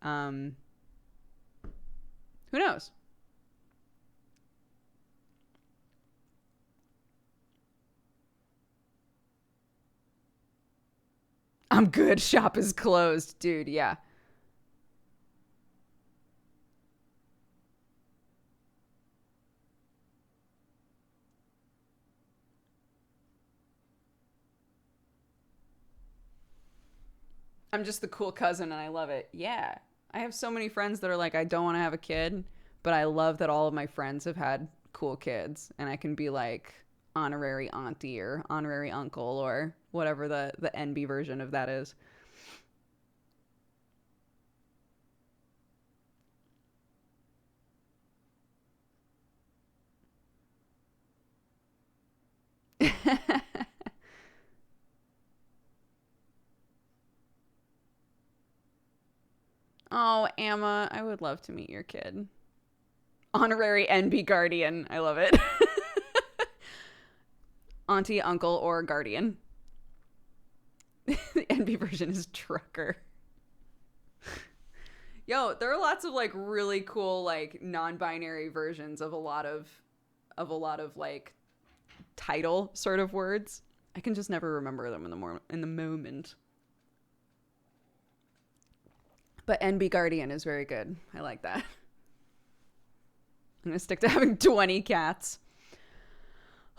[SPEAKER 1] Who knows? I'm good. Shop is closed, dude. Yeah. I'm just the cool cousin and I love it. Yeah. I have so many friends that are like, I don't want to have a kid, but I love that all of my friends have had cool kids and I can be like honorary auntie or honorary uncle or whatever the NB version of that is. Oh, Emma, I would love to meet your kid. Honorary NB guardian. I love it. Auntie, uncle, or guardian. The NB version is trucker. Yo, there are lots of like really cool like non-binary versions of a lot of like title sort of words. I can just never remember them in the moment. But NB Guardian is very good. I like that. I'm going to stick to having 20 cats.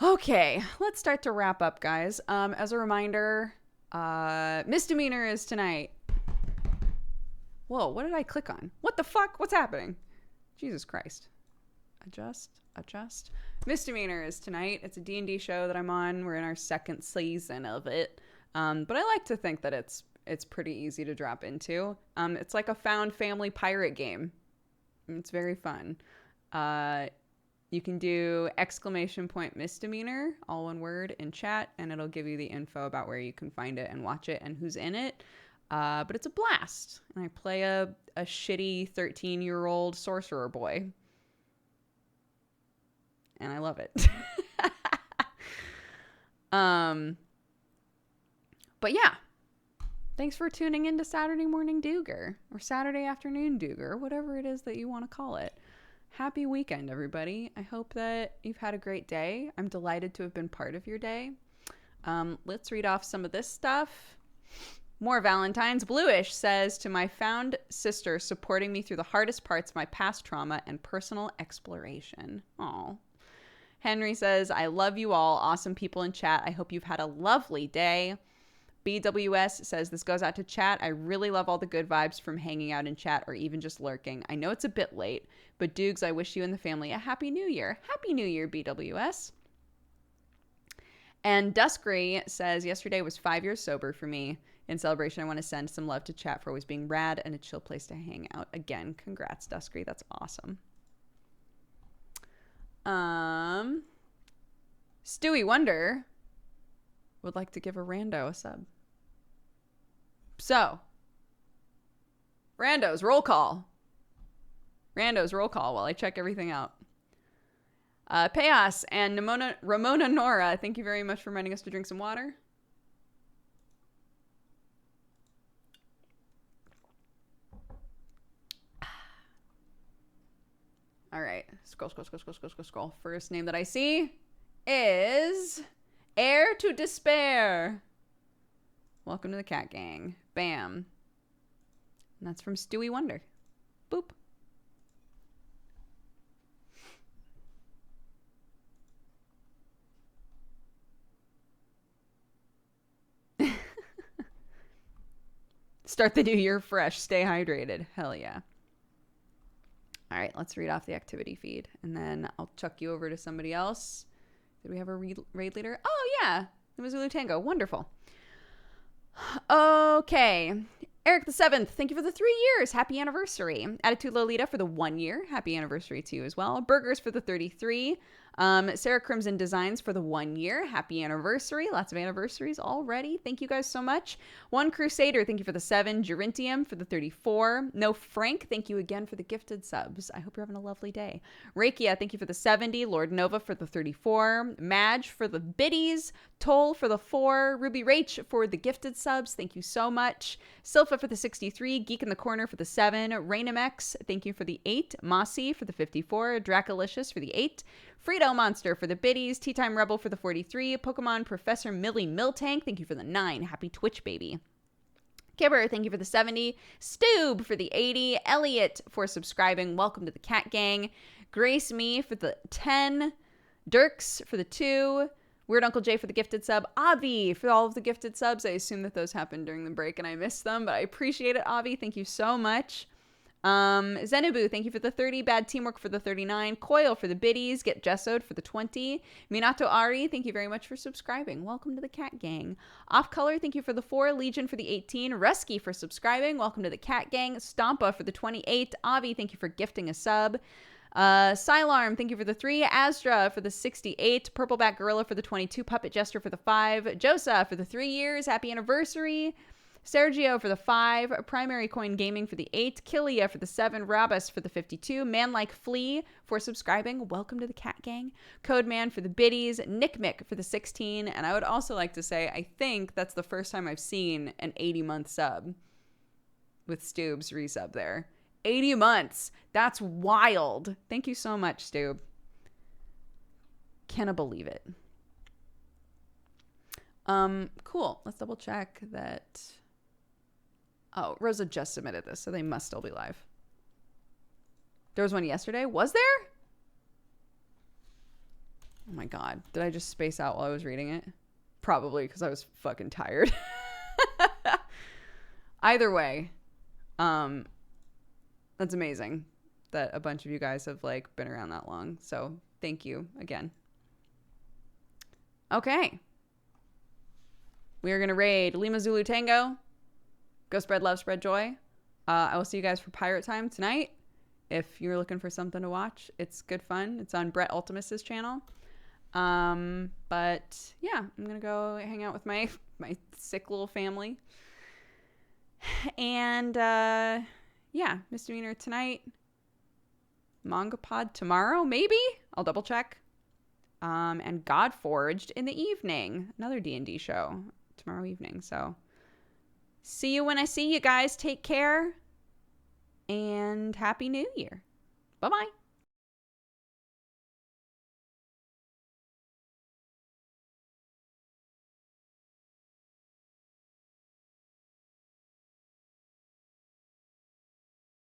[SPEAKER 1] Okay, let's start to wrap up, guys. As a reminder, misdemeanor is tonight. Whoa, what did I click on? What the fuck? What's happening? Jesus Christ. Adjust. Misdemeanor is tonight. It's a D&D show that I'm on. We're in our second season of it. But I like to think that it's pretty easy to drop into. It's like a found family pirate game. It's very fun. You can do !misdemeanor, all one word, in chat, and it'll give you the info about where you can find it and watch it and who's in it. But it's a blast. And I play a shitty 13-year-old sorcerer boy. And I love it. But yeah. Thanks for tuning in to Saturday Morning Dooger, or Saturday Afternoon Dooger, whatever it is that you want to call it. Happy weekend, everybody. I hope that you've had a great day. I'm delighted to have been part of your day. Let's read off some of this stuff. More Valentine's. Bluish says, to my found sister supporting me through the hardest parts of my past trauma and personal exploration. Aw. Henry says, I love you all. Awesome people in chat. I hope you've had a lovely day. BWS says, this goes out to chat. I really love all the good vibes from hanging out in chat or even just lurking. I know it's a bit late, but Doogs, I wish you and the family a happy new year. Happy New Year, BWS. And Duskry says, yesterday was 5 years sober for me. In celebration, I want to send some love to chat for always being rad and a chill place to hang out. Again, congrats, Duskry. That's awesome. Stewie Wonder would like to give a rando a sub. So, randos, roll call. Randos, roll call while I check everything out. Payas and Ramona Nora, thank you very much for reminding us to drink some water. All right, scroll. First name that I see is Heir to Despair. Welcome to the Cat Gang. Bam. And that's from Stewie Wonder. Boop. Start the new year fresh. Stay hydrated. Hell yeah. All right, let's read off the activity feed, and then I'll chuck you over to somebody else. Did we have a raid leader? Oh, yeah. It was Zulu Tango. Wonderful. Okay. Eric the 7th, thank you for the 3 years. Happy anniversary. Attitude Lolita for the 1 year. Happy anniversary to you as well. Burgers for the 33. Sarah Crimson Designs for the 1 year. Happy anniversary. Lots of anniversaries already. Thank you guys so much. One Crusader, thank you for the 7. Gerontium for the 34. No Frank, thank you again for the gifted subs. I hope you're having a lovely day. Rakia, thank you for the 70. Lord Nova for the 34. Madge for the biddies. Toll for the 4. Ruby Rach for the gifted subs. Thank you so much. Silpha for the 63. Geek in the Corner for the 7. Rainamex, thank you for the 8. Mossy for the 54. Dracolicious for the 8. Frito Monster for the biddies. Tea Time Rebel for the 43. Pokemon Professor Millie Miltank, thank you for the 9. Happy Twitch baby. Kibber, thank you for the 70. Stoob for the 80. Elliot for subscribing. Welcome to the Cat Gang. Grace Me for the 10. Dirks for the 2. Weird Uncle Jay for the gifted sub. Avi for all of the gifted subs. I assume that those happened during the break and I missed them, but I appreciate it, Avi. Thank you so much. Zenubu, thank you for the 30. Bad Teamwork for the 39. Coil for the biddies. Get Jessoed for the 20. Minato Ari, thank you very much for subscribing. Welcome to the Cat Gang. Off Color, thank you for the 4. Legion for the 18. Resky for subscribing. Welcome to the Cat Gang. Stompa for the 28. Avi, thank you for gifting a sub. Sylarm, thank you for the 3. Astra for the 68. Purpleback Gorilla for the 22. Puppet Jester for the 5. Josa for the 3 years. Happy anniversary. Sergio for the 5. Primary Coin Gaming for the 8. Killia for the 7. Rabus for the 52. Manlike Flea for subscribing. Welcome to the Cat Gang. Codeman for the biddies. Nick Mick for the 16. And I would also like to say, I think that's the first time I've seen an 80-month sub with Stoob's resub there. 80 months. That's wild. Thank you so much, Stoob. Cannot believe it. Cool. Let's double check that. Oh, Rosa just submitted this, so they must still be live. There was one yesterday. Was there? Oh my God. Did I just space out while I was reading it? Probably because I was fucking tired. Either way, that's amazing that a bunch of you guys have like been around that long. So thank you again. Okay. We are going to raid Lima Zulu Tango. Go spread love, spread joy. I will see you guys for Pirate Time tonight. If you're looking for something to watch, it's good fun. It's on Brett Ultimus's channel. But yeah, I'm going to go hang out with my sick little family. And yeah, Misdemeanor tonight. Manga Pod tomorrow, maybe? I'll double check. And Godforged in the evening. Another D&D show tomorrow evening. So see you when I see you guys. Take care. And Happy New Year. Bye-bye.